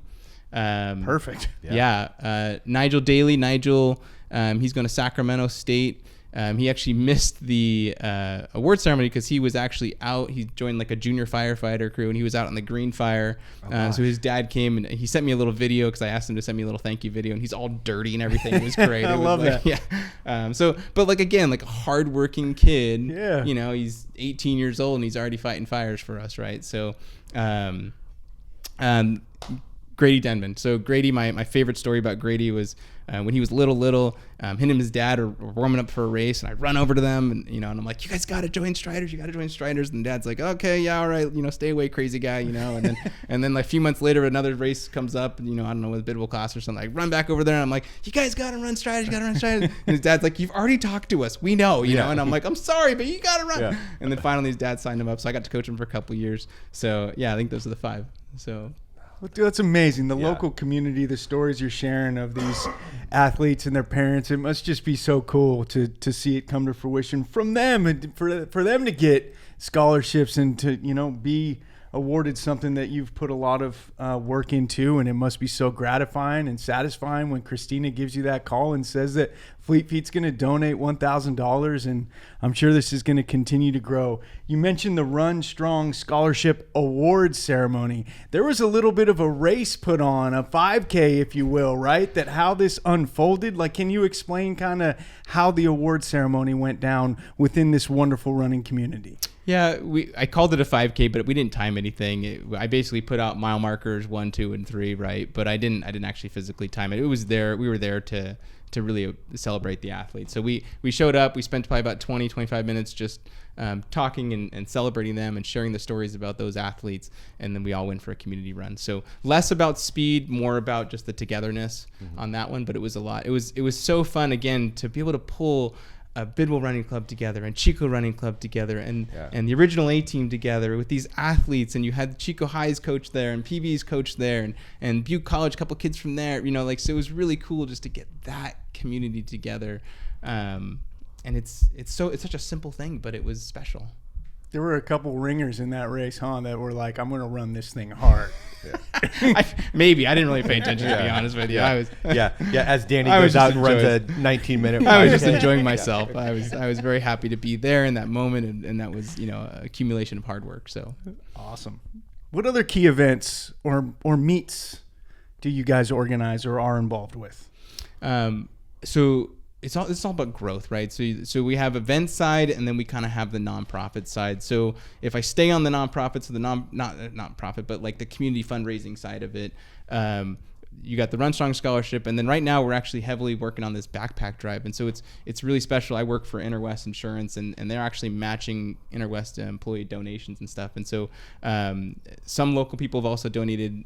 Perfect. Yeah. Nigel Daly. He's going to Sacramento State. He actually missed the award ceremony because he was actually out. He joined like a junior firefighter crew, and he was out on the green fire. So his dad came, and he sent me a little video because I asked him to send me a little thank you video, and he's all dirty and everything. It was great. I love that. Yeah. But again, a hardworking kid. Yeah. He's 18 years old, and he's already fighting fires for us, right? So, Grady Denman. So Grady, my favorite story about Grady was when he was little, him and his dad are warming up for a race, and I run over to them, and I'm like, you guys got to join Striders. You got to join Striders. And Dad's like, okay, yeah, all right, stay away, crazy guy, and then a few months later, another race comes up, and I don't know, with a bidable class or something. I run back over there, and I'm like, you guys got to run Striders. You got to run Striders. And his dad's like, you've already talked to us. We know, and I'm like, I'm sorry, but you got to run. Yeah. And then finally his dad signed him up. So I got to coach him for a couple of years. So yeah, I think those are the 5. So. Dude, that's amazing. The local community, the stories you're sharing of these athletes and their parents, it must just be so cool to see it come to fruition from them, and for them to get scholarships and to be awarded something that you've put a lot of work into. And it must be so gratifying and satisfying when Christina gives you that call and says that Fleet Feet's going to donate $1,000, and I'm sure this is going to continue to grow. You mentioned the Run Strong Scholarship Awards ceremony. There was a little bit of a race put on, a 5K, if you will, right? That how this unfolded. Can you explain kind of how the award ceremony went down within this wonderful running community? Yeah, I called it a 5K, but we didn't time anything. I basically put out mile markers 1, 2, and 3, right? But I didn't actually physically time it. It was there. We were there to really celebrate the athletes. So we showed up. We spent probably about 20, 25 minutes just talking and celebrating them and sharing the stories about those athletes. And then we all went for a community run. So less about speed, more about just the togetherness on that one. But it was a lot. It was so fun, again, to be able to pull a Bidwell Running Club together and Chico Running Club together and the original A team together with these athletes, and you had Chico High's coach there and PV's coach there and Butte College, a couple kids from there, so it was really cool just to get that community together. And it's such a simple thing, but it was special. There were a couple ringers in that race, that were like, I'm going to run this thing hard. Maybe. I didn't really pay attention, to be honest with you. Yeah. As Danny goes out and runs a 19-minute. I was just enjoying myself. I was very happy to be there in that moment, and that was, accumulation of hard work. So awesome. What other key events or meets do you guys organize or are involved with? So it's all about growth, right? So we have event side, and then we kind of have the nonprofit side. So if I stay on the nonprofit, so the not nonprofit, but like the community fundraising side of it, you got the Run Strong Scholarship, and then right now we're actually heavily working on this backpack drive, and so it's really special. I work for Interwest Insurance, and they're actually matching Interwest employee donations and stuff, and so some local people have also donated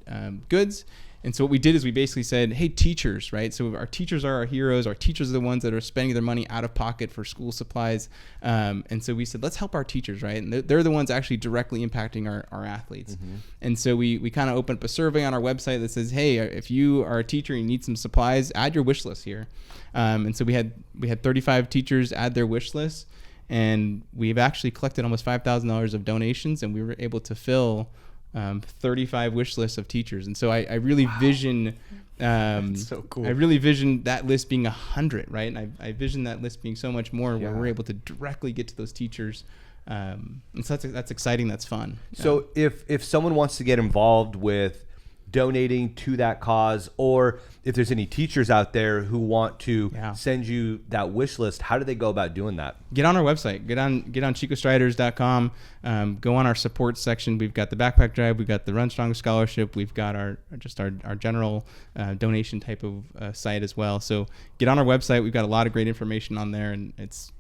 goods. And so what we did is we basically said, hey, teachers, right? So our teachers are our heroes. Our teachers are the ones that are spending their money out of pocket for school supplies. And so we said, let's help our teachers, right? And they're the ones actually directly impacting our athletes. Mm-hmm. And so we kind of opened up a survey on our website that says, hey, if you are a teacher and you need some supplies, add your wish list here. And so we had 35 teachers add their wish list. And we've actually collected almost $5,000 of donations, and we were able to fill 35 wish lists of teachers. And so I really vision, That's so cool. I really vision that list being 100, right? And I vision that list being so much more where we're able to directly get to those teachers. And so that's exciting. That's fun. So if someone wants to get involved with donating to that cause, or if there's any teachers out there who want to send you that wish list, how do they go about doing that? Get on our website. Get on ChicoStriders.com. Go on our support section. We've got the backpack drive. We've got the Run Strong scholarship. We've got our general donation type of site as well. So get on our website. We've got a lot of great information on there, and it's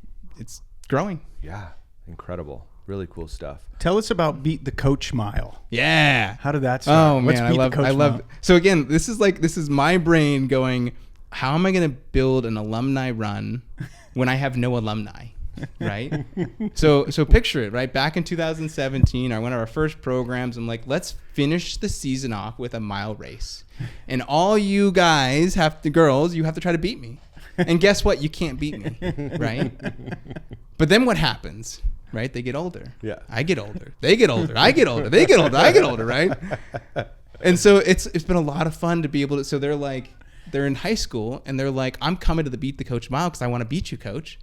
growing. Yeah, incredible. Really cool stuff. Tell us about Beat the Coach Mile. Yeah. How did that start? Oh man, I love. So again, this is my brain going, how am I going to build an alumni run when I have no alumni, right? so picture it, right? Back in 2017, one of our first programs, I'm like, let's finish the season off with a mile race, and all you guys girls, you have to try to beat me, and guess what? You can't beat me, right? But then what happens? Right? They get older. Yeah. I get older. They get older. I get older. They get older. I get older. Right? And so it's been a lot of fun to be able to. So they're in high school and they're like, I'm coming to the Beat the Coach Mile because I want to beat you, coach.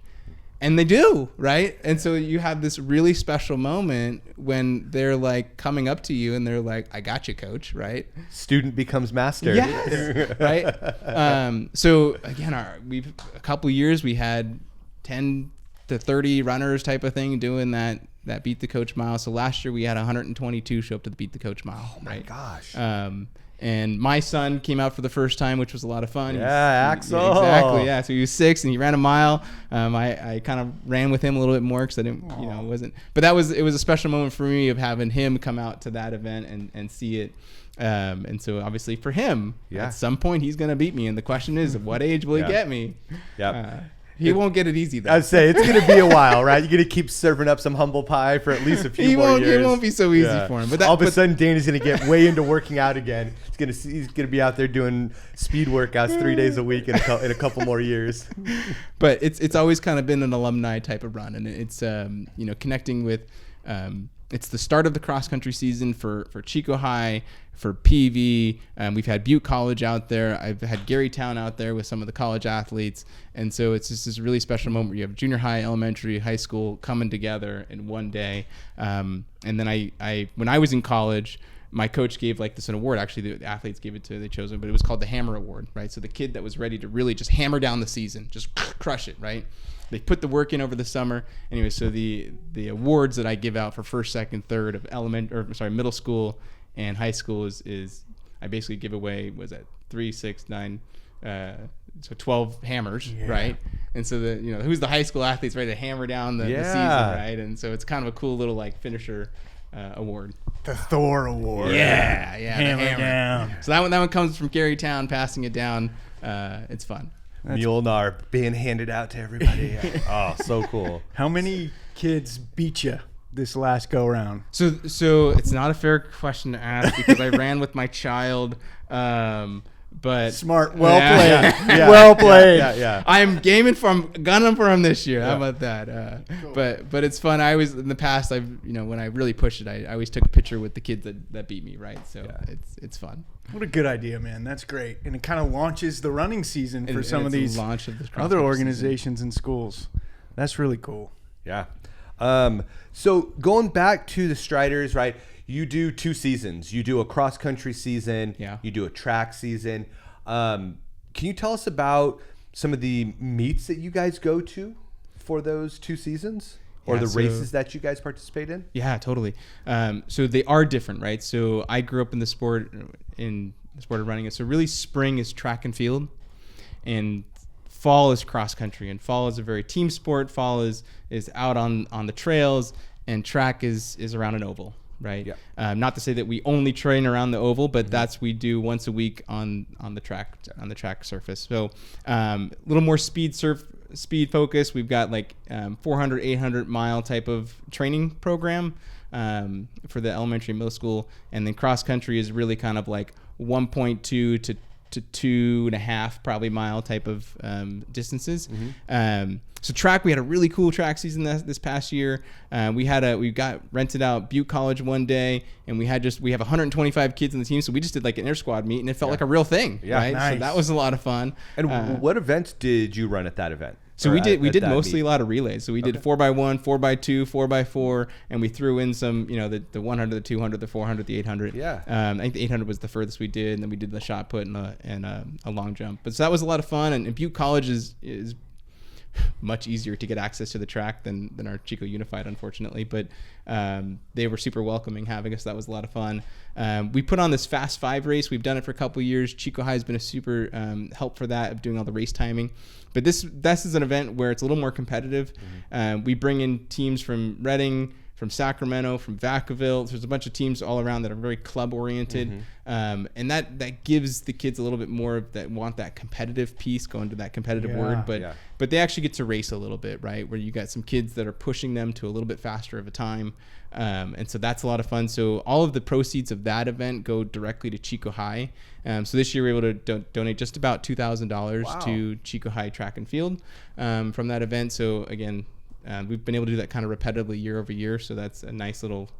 And they do, right? And so you have this really special moment when they're like coming up to you and they're like, I got you, coach, right? Student becomes master. Yes. Right? So again, a couple years we had 10 to 30 runners type of thing doing that Beat the Coach Mile. So last year we had 122 show up to the Beat the Coach Mile. Oh my gosh. And my son came out for the first time, which was a lot of fun. Axel. Exactly. Yeah. So he was 6 and he ran a mile. I kind of ran with him a little bit more because I didn't, wasn't. But it was a special moment for me of having him come out to that event and see it. And so obviously for him, at some point he's going to beat me. And the question is, at what age will he get me? Yeah. He won't get it easy though. I'd say it's going to be a while, right? You're going to keep serving up some humble pie for at least a few more years. It won't be so easy for him. But all of a sudden, Danny's going to get way into working out again. He's going to be out there doing speed workouts 3 days a week in a couple more years. But it's always kind of been an alumni type of run, and it's connecting with. It's the start of the cross country season for Chico High, for PV. We've had Butte College out there. I've had Garytown out there with some of the college athletes. And so it's just this really special moment where you have junior high, elementary, high school coming together in one day. And then I when I was in college, my coach gave like this an award. Actually, the athletes gave it to, they chose it, but it was called the Hammer Award, right? So the kid that was ready to really just hammer down the season, just crush it, right? They put the work in over the summer. Anyway, so the awards that I give out for first, second, third of middle school and high school is I basically give away, was that 3, 6, 9, so 12 hammers, right? And so who's the high school athletes ready to hammer down the season, right? And so it's kind of a cool little like finisher award. The Thor Award. Yeah, hammer down. So that one comes from Garytown, passing it down. It's fun. Mjolnir being handed out to everybody. Oh, so cool. How many kids beat you this last go round? So it's not a fair question to ask because I ran with my child. But smart, well played. Well played. Yeah. I'm gunning for him this year. How about that? Cool. But it's fun. I always in the past when I really pushed it, I always took a picture with the kids that beat me, right? So it's fun. What a good idea, man. That's great. And it kind of launches the running season for some of these launch of other organizations and schools. That's really cool. Yeah. So going back to the Striders, right? You do 2 seasons. You do a cross country season. Yeah. You do a track season. Can you tell us about some of the meets that you guys go to for those 2 seasons? Or the races that you guys participate in? Yeah, totally. So they are different, right? So I grew up in the sport of running. So really spring is track and field, and fall is cross country. And fall is a very team sport. Fall is out on the trails, and track is around an oval, right? Yeah. Not to say that we only train around the oval, but that's we do once a week on the track surface. So a little more speed focus. We've got like 400, 800 mile type of training program for the elementary and middle school, and then cross country is really kind of like 1.2 to to 2.5 probably mile type of distances. Mm-hmm. So track, we had a really cool track season this past year. We got rented out Butte College one day, and we have 125 kids on the team. So we just did like an inter squad meet, and it felt like a real thing. Yeah, right. nice. So that was a lot of fun. And what events did you run at that event? So Or we did at that mostly meet? a lot of relays. So we did 4x1, 4x2, 4x4, and we threw in some, the 100, the 200, the 400, the 800. Yeah. I think the 800 was the furthest we did, and then we did the shot put and a long jump. But so that was a lot of fun. And Butte College is much easier to get access to the track than our Chico Unified, unfortunately. But they were super welcoming having us. That was a lot of fun. We put on this Fast 5 race. We've done it for a couple of years. Chico High has been a super help for that, of doing all the race timing. But this is an event where it's a little more competitive. Mm-hmm. We bring in teams from Reading, from Sacramento, from Vacaville. There's a bunch of teams all around that are very club oriented. Mm-hmm. And that gives the kids a little bit more of that, want that competitive piece, going to that competitive word. But they actually get to race a little bit, right? Where you got some kids that are pushing them to a little bit faster of a time. And so that's a lot of fun. So all of the proceeds of that event go directly to Chico High. So this year we were able to donate just about $2,000 to Chico High Track and Field from that event. So again, we've been able to do that kind of repetitively year over year. So that's a nice little,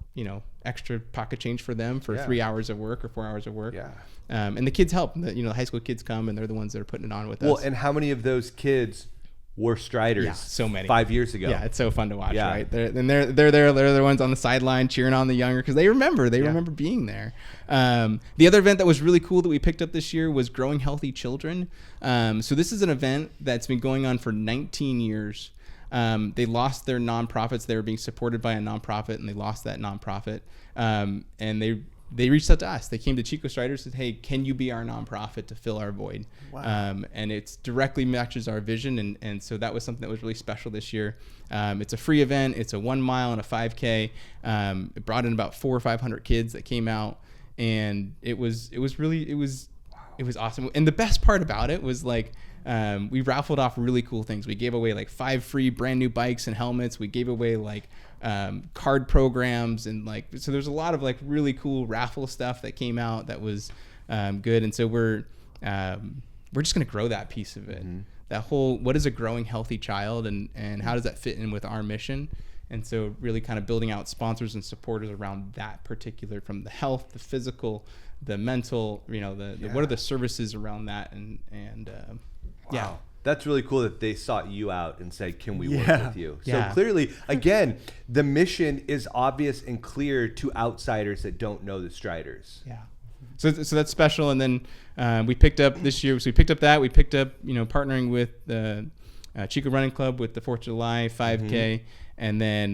extra pocket change for them for 3 hours of work or 4 hours of work. Yeah. And the kids help. The high school kids come, and they're the ones that are putting it on with us. Well, and how many of those kids were Striders? Yeah, so many. 5 years ago. Yeah, it's so fun to watch, Yeah. right? They're the ones on the sideline cheering on the younger, because they remember being there. The other event that was really cool that we picked up this year was Growing Healthy Children. So this is an event that's been going on for 19 years. They lost their nonprofits. They were being supported by a nonprofit, and they lost that nonprofit. And they reached out to us. They came to Chico Striders and said, "Hey, can you be our nonprofit to fill our void?" Wow. And it directly matches our vision. And so that was something that was really special this year. It's a free event. It's a 1 mile and a 5K. It brought in about 400 or 500 kids that came out, and it was awesome. And the best part about it was we raffled off really cool things. We gave away 5 free brand new bikes and helmets. We gave away card programs, and so there's a lot of really cool raffle stuff that came out that was good. And so we're just going to grow that piece of it. Mm-hmm. That whole, what is a growing healthy child, and how does that fit in with our mission? And so really kind of building out sponsors and supporters around that particular, from the health, the physical, the mental, what are the services around that? Wow. That's really cool that they sought you out and said, "Can we work with you?" So Yeah. clearly, again, the mission is obvious and clear to outsiders that don't know the Striders. Yeah. So that's special. And then we picked up this year. So we picked up that. We picked up, partnering with the Chico Running Club with the 4th of July 5K, and then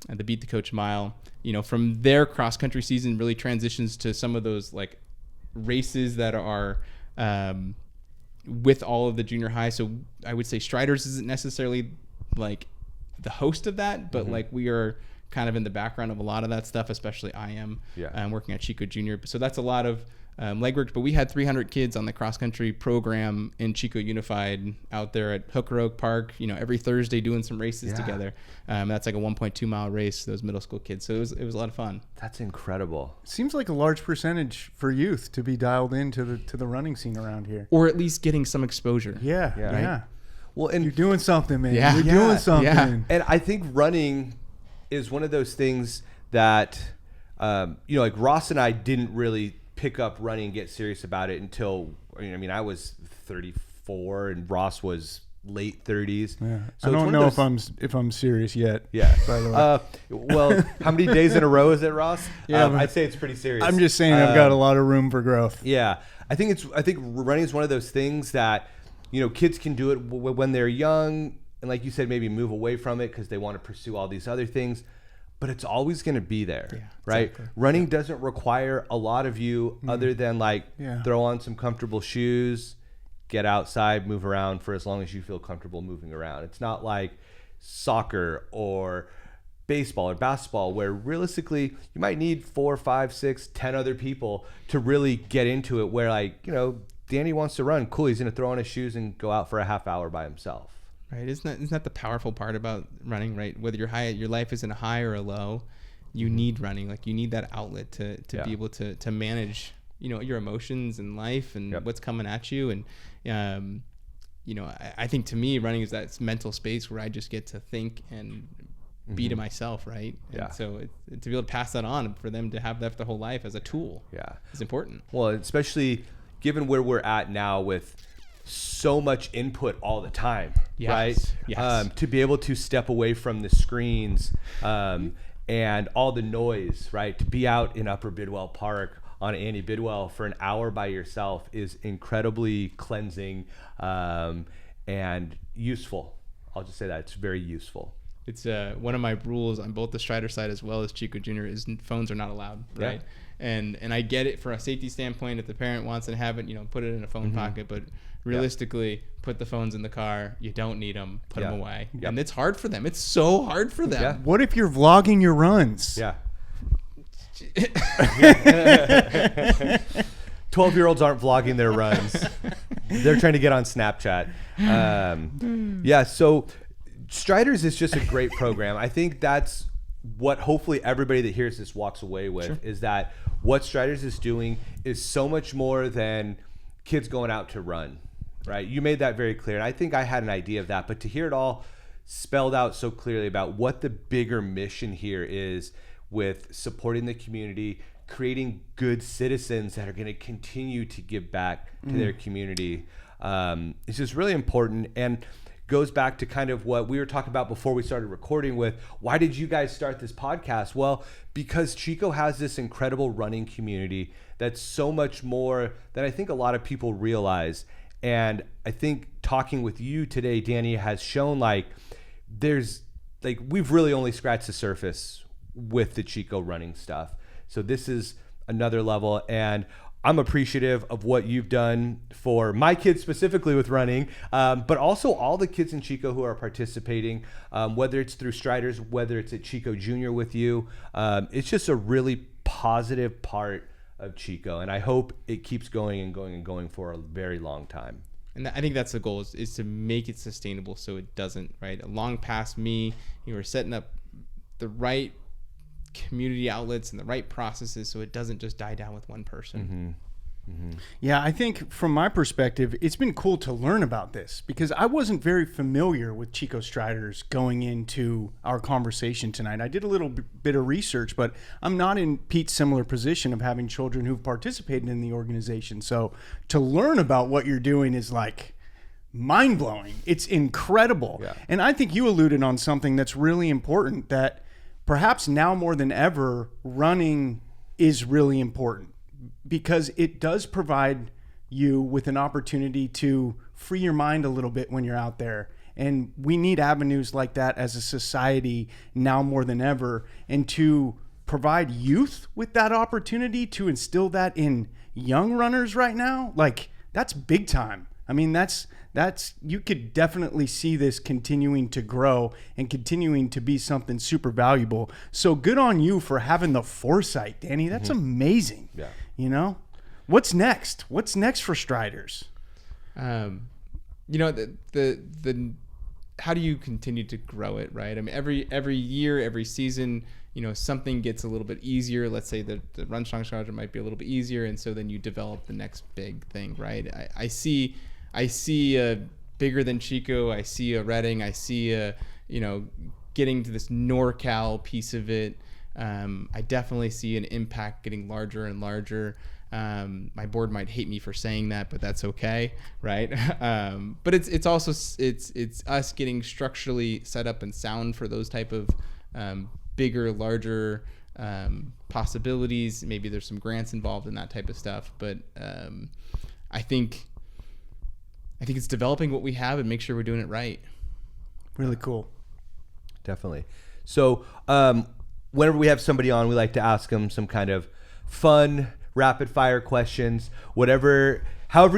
the Beat the Coach Mile. From their cross country season really transitions to some of those races that are with all of the junior high. So I would say Striders isn't necessarily the host of that, but we are kind of in the background of a lot of that stuff, especially I am. I'm working at Chico Junior. So that's a lot of legwork, but we had 300 kids on the cross country program in Chico Unified out there at Hooker Oak Park, every Thursday doing some races together. That's a 1.2 mile race, those middle school kids. So it was a lot of fun. That's incredible. Seems like a large percentage for youth to be dialed into the running scene around here. Or at least getting some exposure. Yeah. Well, and You're doing something, man. Yeah. You're Yeah. doing something. Yeah. And I think running is one of those things that, Ross and I didn't really pick up running and get serious about it until, I was 34 and Ross was late 30s. Yeah. So I it's don't one know of if I'm serious yet. Yeah. By the way. Well, how many days in a row is it, Ross? Yeah, I'd say it's pretty serious. I'm just saying I've got a lot of room for growth. Yeah. I think running is one of those things that, kids can do it when they're young, and like you said, maybe move away from it because they want to pursue all these other things, but it's always going to be there, right? Exactly. Running doesn't require a lot of you other than throw on some comfortable shoes, get outside, move around for as long as you feel comfortable moving around. It's not like soccer or baseball or basketball where realistically you might need 4, 5, 6, 10 other people to really get into it, where Danny wants to run. Cool. He's going to throw on his shoes and go out for a half hour by himself. Right. Isn't that the powerful part about running, right? Whether your life is in a high or a low, you need running. You need that outlet to be able to manage your emotions in life and Yep. what's coming at you. And, I think to me, running is that mental space where I just get to think and be to myself. Right. Yeah. And so to be able to pass that on, for them to have that their whole life as a tool. Yeah. Is important. Well, especially given where we're at now with so much input all the time, Yes, right? yes. To be able to step away from the screens and all the noise, right? To be out in Upper Bidwell Park on Annie Bidwell for an hour by yourself is incredibly cleansing and useful. I'll just say that it's very useful. It's one of my rules on both the Strider side as well as Chico Jr. is phones are not allowed, right? Yeah. And I get it for a safety standpoint. If the parent wants to have it, put it in a phone pocket. But realistically, put the phones in the car. You don't need them. Put them away. Yep. And it's hard for them. It's so hard for them. Yeah. What if you're vlogging your runs? Yeah. 12-year-olds aren't vlogging their runs. They're trying to get on Snapchat. So Striders is just a great program. I think that's what hopefully everybody that hears this walks away with, is that what Striders is doing is so much more than kids going out to run, right? You made that very clear. And I think I had an idea of that, but to hear it all spelled out so clearly about what the bigger mission here is with supporting the community, creating good citizens that are going to continue to give back to their community. It's just really important, and goes back to kind of what we were talking about before we started recording with, why did you guys start this podcast? Well, because Chico has this incredible running community that's so much more than I think a lot of people realize. And I think talking with you today, Danny, has shown we've really only scratched the surface with the Chico running stuff. So this is another level, and I'm appreciative of what you've done for my kids specifically with running, but also all the kids in Chico who are participating, whether it's through Striders, whether it's at Chico Jr. with you. It's just a really positive part of Chico, and I hope it keeps going and going and going for a very long time. And I think that's the goal, is to make it sustainable so it doesn't, right? Long past me, we're setting up the right community outlets and the right processes so it doesn't just die down with one person. Yeah, I think from my perspective, it's been cool to learn about this because I wasn't very familiar with Chico Striders going into our conversation tonight. I did a little bit of research, but I'm not in Pete's similar position of having children who've participated in the organization. So to learn about what you're doing is mind-blowing. It's incredible. Yeah. And I think you alluded on something that's really important, that perhaps now more than ever, running is really important because it does provide you with an opportunity to free your mind a little bit when you're out there. And we need avenues like that as a society now more than ever. And to provide youth with that opportunity, to instill that in young runners right now, that's big time. I mean, that's you could definitely see this continuing to grow and continuing to be something super valuable. So good on you for having the foresight, Danny. That's amazing. Yeah. What's next? What's next for Striders? The how do you continue to grow it, right? I mean, every year, every season, something gets a little bit easier. Let's say the Run Strong Strider might be a little bit easier, and so then you develop the next big thing, right? I see a bigger than Chico. I see a Reading. I see a, getting to this NorCal piece of it. I definitely see an impact getting larger and larger. My board might hate me for saying that, but that's okay, right? But it's also it's us getting structurally set up and sound for those type of bigger, larger possibilities. Maybe there's some grants involved in that type of stuff, but I think it's developing what we have and make sure we're doing it right. Really cool. Definitely. So whenever we have somebody on, we like to ask them some kind of fun, rapid fire questions. However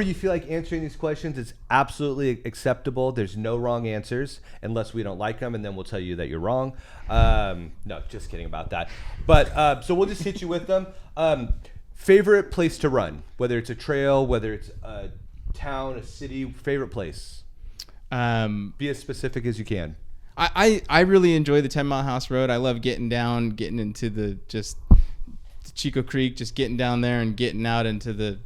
you feel like answering these questions, it's absolutely acceptable. There's no wrong answers unless we don't like them, and then we'll tell you that you're wrong. No, just kidding about that. But so we'll just hit you with them. Favorite place to run, whether it's a trail, whether it's a town, a city, favorite place. Be as specific as you can. I really enjoy the 10 Mile House Road. I love getting down, getting into the just Chico Creek, just getting down there and getting out into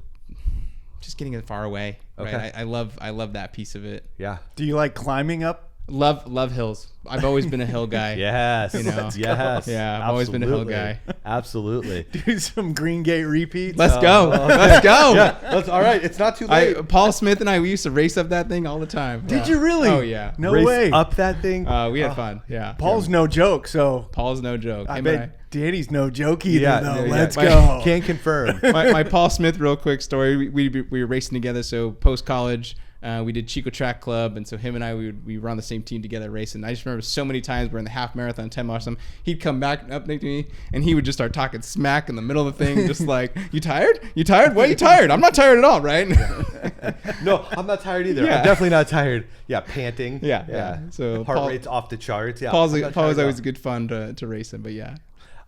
just getting it far away. Right. Okay. I love that piece of it. Yeah. Do you like climbing up? Love hills. I've always been a hill guy. Yes. You know? Yes. Yeah, I've always been a hill guy. Absolutely. Do some Green Gate repeats? Let's go. Let's go. Yeah. That's all right. It's not too late. Paul Smith and I, we used to race up that thing all the time. Did you really? Oh, yeah. No Race way. up that thing. We had fun. Yeah. Paul's no joke, so Paul's no joke. I Him bet and Danny's no joke either, Yeah, though. yeah. Let's My- go. Can't confirm. my Paul Smith real quick story. We were racing together. So post college, we did Chico Track Club, and so him and I we were on the same team together racing. I just remember so many times we're in the half marathon, 10 miles. He'd come back up next to me, and he would just start talking smack in the middle of the thing, just like, "You tired? You tired? Why are you tired? I'm not tired at all, right?" No, I'm not tired either. Yeah. I'm definitely not tired. Yeah, panting. Yeah. So heart Paul- rate's off the charts. Yeah. Paul's I'm not Paul was tired at always all. good fun to race him, but yeah.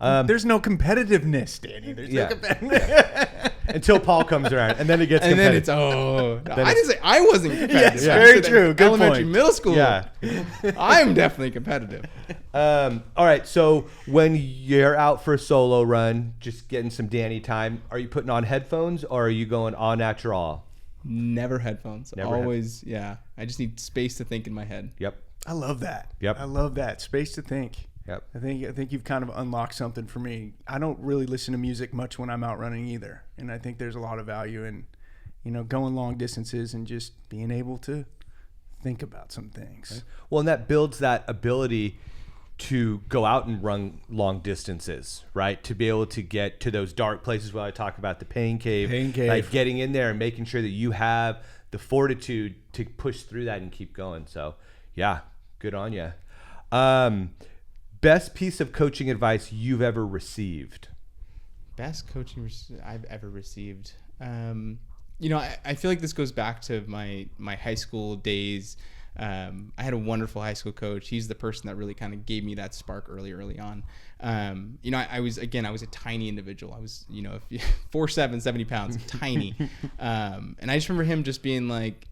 There's no competitiveness, Danny. There's Yeah. no competitiveness. Until Paul comes around, and then it gets And then competitive. it's I didn't say I wasn't competitive. Yes, I very said true. Good elementary, point. middle school. Yeah. I'm definitely competitive. All right. So when you're out for a solo run, just getting some Danny time, are you putting on headphones or are you going all natural? Never headphones. Never Always, yeah. I just need space to think in my head. Yep. I love that. Yep. I love that. Space to think. Yep. I think you've kind of unlocked something for me. I don't really listen to music much when I'm out running either, and I think there's a lot of value in, going long distances and just being able to think about some things. Well, and that builds that ability to go out and run long distances, right? To be able to get to those dark places where I talk about the pain cave. Like getting in there and making sure that you have the fortitude to push through that and keep going. So, yeah, good on you. Best piece of coaching advice you've ever received? Best coaching I've ever received. I feel like this goes back to my high school days. I had a wonderful high school coach. He's the person that really kind of gave me that spark early on. I was a tiny individual. I was, 4'7", 70 pounds, tiny. And I just remember him just being like,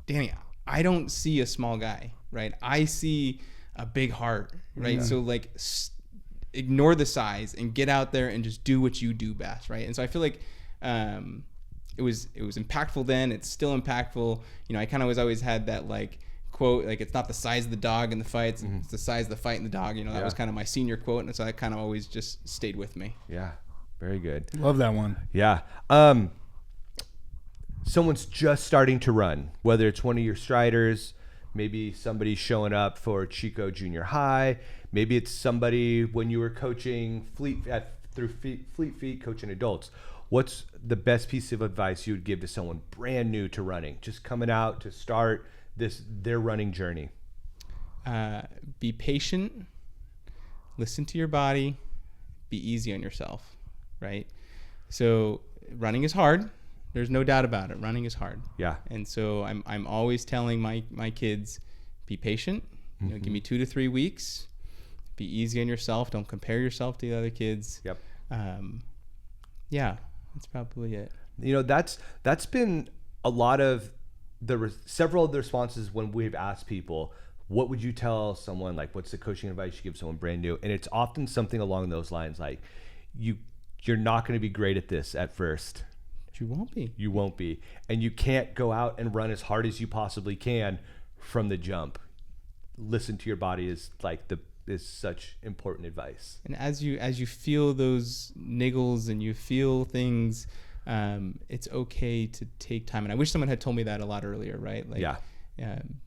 "Danny, I don't see a small guy, right? I see a big heart, right? Yeah. So like ignore the size and get out there and just do what you do best, right?" And so I feel like it was impactful then. It's still impactful. I kind of always had that like quote, like, it's not the size of the dog in the fights, it's the size of the fight in the dog. That was kind of my senior quote, and so that kind of always just stayed with me. Yeah, very good. Love that one. Yeah. Someone's just starting to run, whether it's one of your Striders, maybe somebody showing up for Chico Junior High, maybe it's somebody when you were coaching Fleet Feet, coaching adults. What's the best piece of advice you would give to someone brand new to running, just coming out to start their running journey? Be patient, listen to your body, be easy on yourself, right? So running is hard. There's no doubt about it. Running is hard. Yeah. And so I'm always telling my kids, be patient. Give me 2 to 3 weeks. Be easy on yourself. Don't compare yourself to the other kids. Yep. Yeah, that's probably it. That's been a lot of several of the responses when we've asked people, what would you tell someone, like, what's the coaching advice you give someone brand new? And it's often something along those lines, like, you're not going to be great at this at first. You won't be. You won't be. And you can't go out and run as hard as you possibly can from the jump. Listen to your body is such important advice. And as you feel those niggles and you feel things, it's okay to take time. And I wish someone had told me that a lot earlier, right? Like, yeah.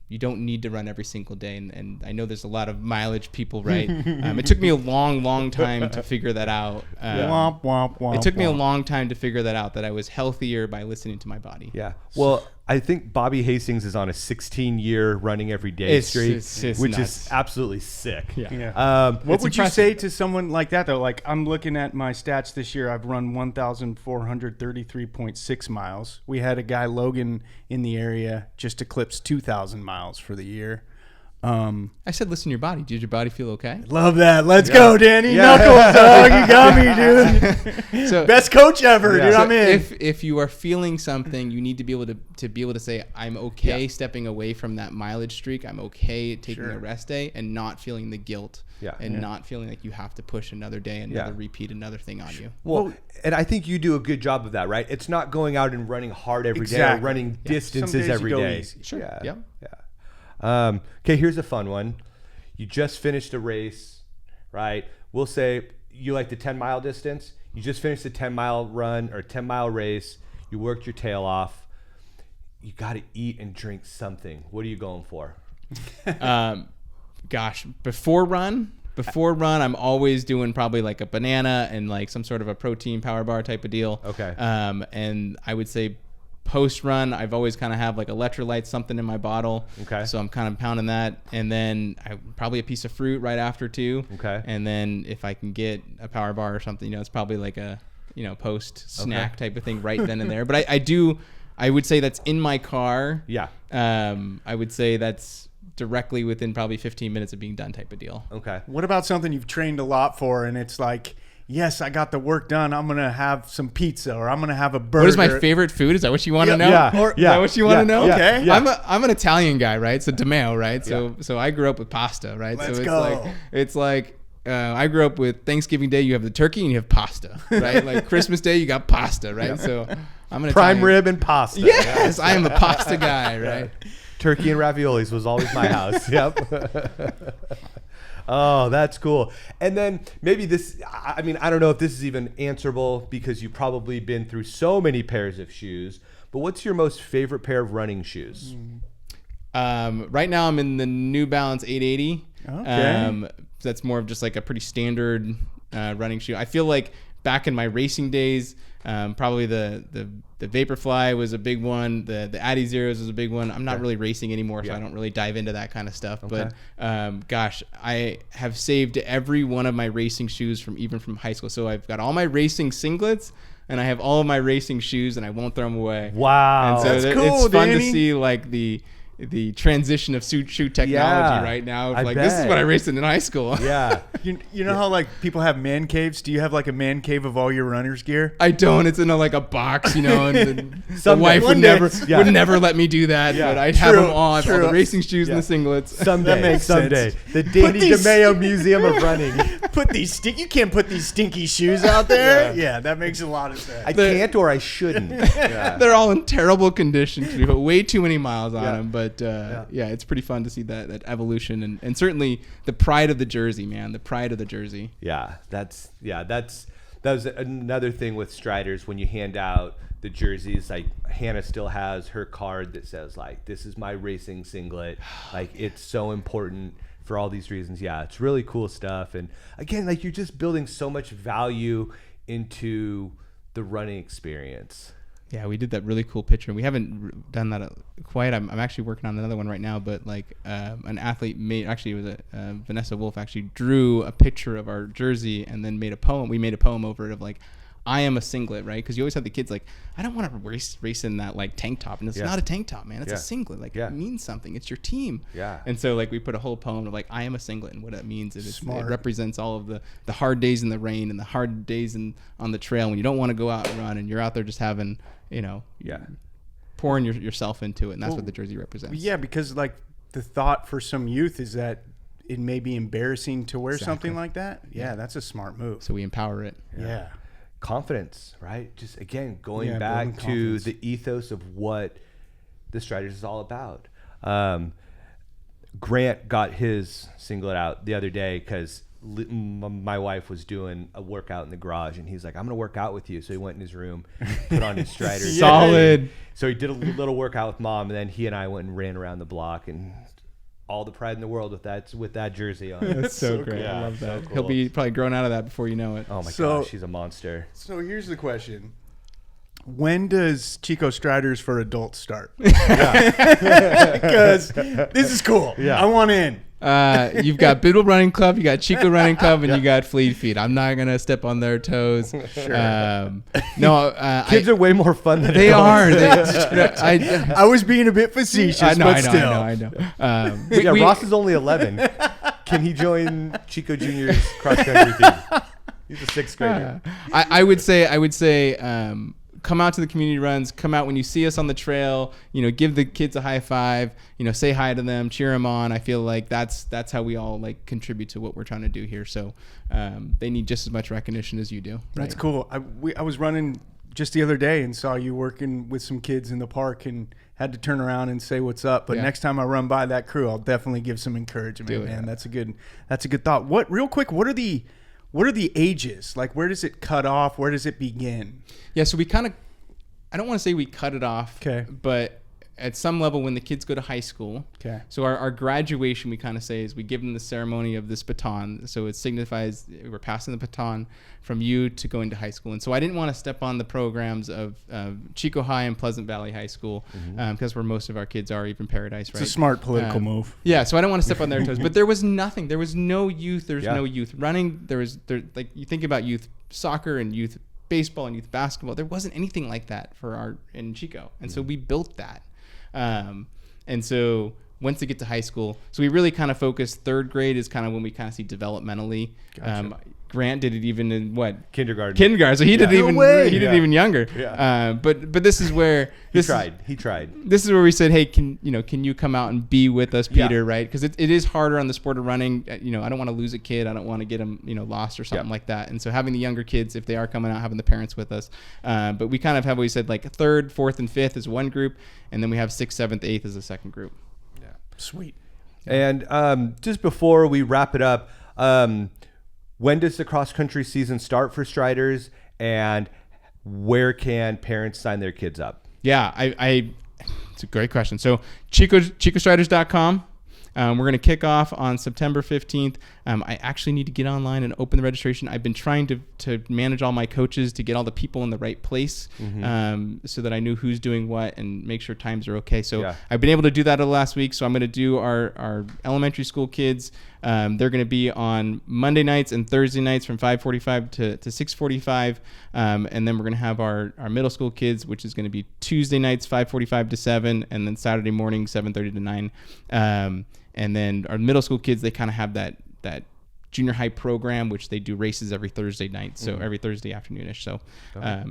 You don't need to run every single day. And I know there's a lot of mileage people, right? It took me a long time to figure that out. Womp, womp, womp, it took me a womp. long time to figure that out, that I was healthier by listening to my body. Yeah. Well, I think Bobby Hastings is on a 16-year running every day streak, which nuts. is absolutely sick. Yeah. Yeah. What It's would you impressive. say to someone like that, though? Like, I'm looking at my stats this year. I've run 1,433.6 miles. We had a guy, Logan, in the area just eclipsed 2,000 miles for the year. I said, listen to your body. Did your body feel okay? Love that. Let's go, Danny. Knuckles, dog. You got me, dude. So Best coach ever, dude. so I'm in. if you are feeling something, you need to be able to say, I'm okay stepping away from that mileage streak. I'm okay taking a rest day and not feeling the guilt and not feeling like you have to push another day, another repeat, another thing on you. Well, and I think you do a good job of that, right? It's not going out and running hard every day or running distances every day. Easy. Sure. Yeah. Okay, here's a fun one. You just finished a race, right? We'll say you like the 10-mile distance. You just finished a 10-mile run or 10-mile race. You worked your tail off. You got to eat and drink something. What are you going for? Gosh, before run, I'm always doing probably like a banana and like some sort of a protein power bar type of deal. Okay. And I would say post run, I've always kind of have like electrolytes, something in my bottle. Okay. So I'm kind of pounding that, and then probably a piece of fruit right after too. Okay. And then if I can get a power bar or something, it's probably like a post snack type of thing right then and there. But I would say that's in my car. Yeah. I would say that's directly within probably 15 minutes of being done type of deal. Okay. What about something you've trained a lot for, and it's like, yes, I got the work done. I'm going to have some pizza, or I'm going to have a burger. What is my favorite food? Is that what you want to know? Is that what you want to know? Okay. Yeah. I'm an Italian guy, right? So DiMeo, right? So I grew up with pasta, right? Let's so go. It's like I grew up with Thanksgiving Day, you have the turkey and you have pasta, right? Like Christmas Day, you got pasta, right? So I'm an prime Italian. rib and pasta. Yes, I am a pasta guy, right? Turkey and raviolis was always my house. Yep. Oh, that's cool. And then maybe this, I mean, I don't know if this is even answerable because you've probably been through so many pairs of shoes, but what's your most favorite pair of running shoes? Right now I'm in the New Balance 880. Okay. That's more of just like a pretty standard running shoe. I feel like back in my racing days, probably the Vaporfly was a big one. The Addy Zeros was a big one. I'm not really racing anymore, so I don't really dive into that kind of stuff. But gosh, I have saved every one of my racing shoes from high school. So I've got all my racing singlets, and I have all of my racing shoes, and I won't throw them away. Wow, and so that's cool, it's fun Danny. to see like the transition of shoe technology right now. Like bet. This is what I raced in high school. Yeah. You know how like people have man caves? Do you have like a man cave of all your runner's gear? I don't. It's in like a box, and the wife One day. would never let me do that. But I'd have them all. I have all the racing shoes and the singlets. Someday. The Danny DiMeo Museum of Running. You can't put these stinky shoes out there. Yeah, that makes a lot of sense. I can't or I shouldn't. They're all in terrible condition. We put way too many miles on them, but it's pretty fun to see that evolution and certainly the pride of the jersey, man. The pride of the jersey. Yeah, that was another thing with Striders when you hand out the jerseys. Like Hannah still has her card that says like, "This is my racing singlet." Like it's so important for all these reasons. Yeah, it's really cool stuff. And again, like you're just building so much value into the running experience. Yeah, we did that really cool picture. We haven't done that quite. I'm actually working on another one right now, but like an athlete it was Vanessa Wolf actually drew a picture of our jersey and then made a poem. We made a poem over it of like, I am a singlet, right? Because you always have the kids like, I don't want to race in that like tank top, and it's not a tank top, man. It's a singlet. Like it means something. It's your team. Yeah. And so like we put a whole poem of like, I am a singlet, and what that means is it represents all of the hard days in the rain and the hard days on the trail when you don't want to go out and run and you're out there just having pouring yourself into it, and that's what the jersey represents. Yeah, because like the thought for some youth is that it may be embarrassing to wear something like that. Yeah, that's a smart move. So we empower it. Yeah. Confidence, right? Just again, going back to the ethos of what the Striders is all about. Grant got his singlet out the other day because my wife was doing a workout in the garage, and he's like, I'm gonna work out with you. So he went in his room, put on his Striders. Solid. So he did a little workout with mom, and then he and I went and ran around the block, and all the pride in the world with that jersey on. That's so great. Yeah, I love that. so cool. He'll be probably grown out of that before you know it. Oh my gosh, he's a monster. So here's the question. When does Chico Striders for adults start? Because this is cool. Yeah. I want in. You've got Biddle Running Club, you got Chico Running Club, and you got Fleet Feet. I'm not gonna step on their toes. Sure. Kids are way more fun than They are. I was being a bit facetious, I know. but still. Ross is only 11. Can he join Chico Junior's cross country team? He's a 6th grader. I would say, come out to the community runs. Come out when you see us on the trail. Give the kids a high five. Say hi to them, cheer them on. I feel like that's how we all like contribute to what we're trying to do here. So they need just as much recognition as you do. Right? That's cool. I was running just the other day and saw you working with some kids in the park and had to turn around and say what's up. But next time I run by that crew, I'll definitely give some encouragement, man. That's a good thought. Real quick, what are the ages? Like, where does it cut off? Where does it begin? Yeah, so I don't want to say we cut it off, but at some level when the kids go to high school, so our graduation, we kind of say, is we give them the ceremony of this baton. So it signifies we're passing the baton from you to going to high school. And so I didn't want to step on the programs of Chico High and Pleasant Valley High School, because where most of our kids are, even Paradise, right? It's a smart political move. Yeah, so I don't want to step on their toes. But there was nothing. There was no youth. There's no youth running. There like you think about youth soccer and youth baseball and youth basketball. There wasn't anything like that in Chico. And so we built that. And so once they get to high school, so we really kind of focus. 3rd grade is kind of when we kind of see developmentally. Gotcha. Grant did it even in what? Kindergarten. So he did it even younger. Yeah. But this is where he tried. This is where we said, hey, can you come out and be with us, Peter? Right? Because it is harder on the sport of running. I don't want to lose a kid. I don't want to get him lost or something like that. And so having the younger kids, if they are coming out, having the parents with us. But we kind of have always said like 3rd, 4th, and 5th is one group, and then we have 6th, 7th, 8th as a second group. Yeah. Sweet. And just before we wrap it up, when does the cross country season start for Striders, and where can parents sign their kids up? Yeah, it's a great question. So ChicoStriders.com. We're going to kick off on September 15th. I actually need to get online and open the registration. I've been trying to manage all my coaches to get all the people in the right place, so that I knew who's doing what and make sure times are okay. So I've been able to do that last week. So I'm going to do our elementary school kids. They're going to be on Monday nights and Thursday nights from 5:45 to 6:45. And then we're going to have our middle school kids, which is going to be Tuesday nights, 5:45 to 7, and then Saturday morning, 7:30 to 9. And then our middle school kids, they kind of have that junior high program, which they do races every Thursday night. So every Thursday afternoonish. So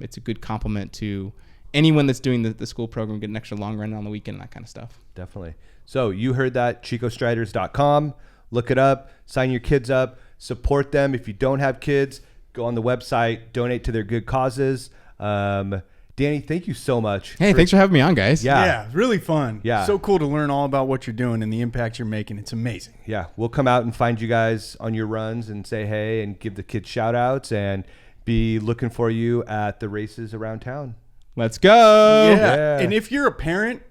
it's a good complement to anyone that's doing the school program, get an extra long run on the weekend and that kind of stuff. Definitely. So you heard that, ChicoStriders.com. Look it up, sign your kids up, support them. If you don't have kids, go on the website, donate to their good causes. Danny, thank you so much. Hey, thanks for having me on, guys. Yeah, really fun. Yeah. So cool to learn all about what you're doing and the impact you're making. It's amazing. Yeah, we'll come out and find you guys on your runs and say hey and give the kids shout outs and be looking for you at the races around town. Let's go. Yeah. And if you're a parent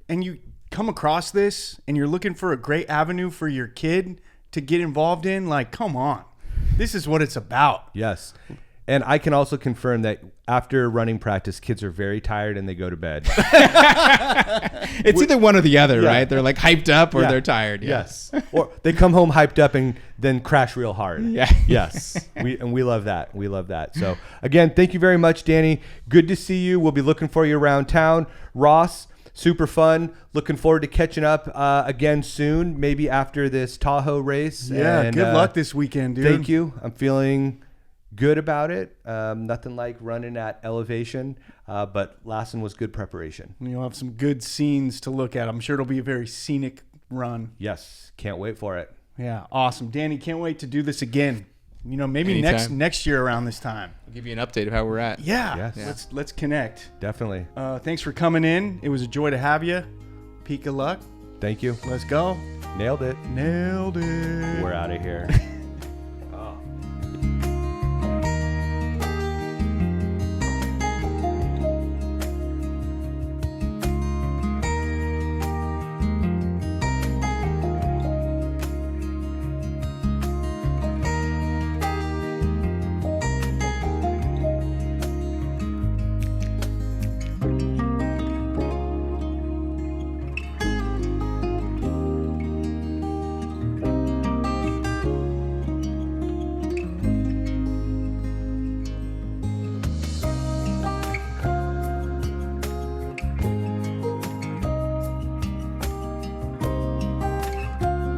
and you come across this and you're looking for a great avenue for your kid to get involved in, like, come on. This is what it's about. Yes. And I can also confirm that after running practice, kids are very tired and they go to bed. It's either one or the other, right? They're like hyped up or they're tired. Yes. Or they come home hyped up and then crash real hard. Yeah. Yes. We love that. We love that. So again, thank you very much, Danny. Good to see you. We'll be looking for you around town. Ross, super fun. Looking forward to catching up again soon, maybe after this Tahoe race. Yeah. And, good luck this weekend, dude. Thank you. I'm feeling good about it. Nothing like running at elevation, but last one was good preparation. You'll have some good scenes to look at. I'm sure it'll be a very scenic run. Yes, can't wait for it. Yeah, awesome. Danny, can't wait to do this again. Maybe Anytime. next year around this time. I'll give you an update of how we're at. Yeah, Yes. let's connect. Definitely. Thanks for coming in. It was a joy to have you. Peak of luck. Thank you. Let's go. Nailed it. Nailed it. We're out of here.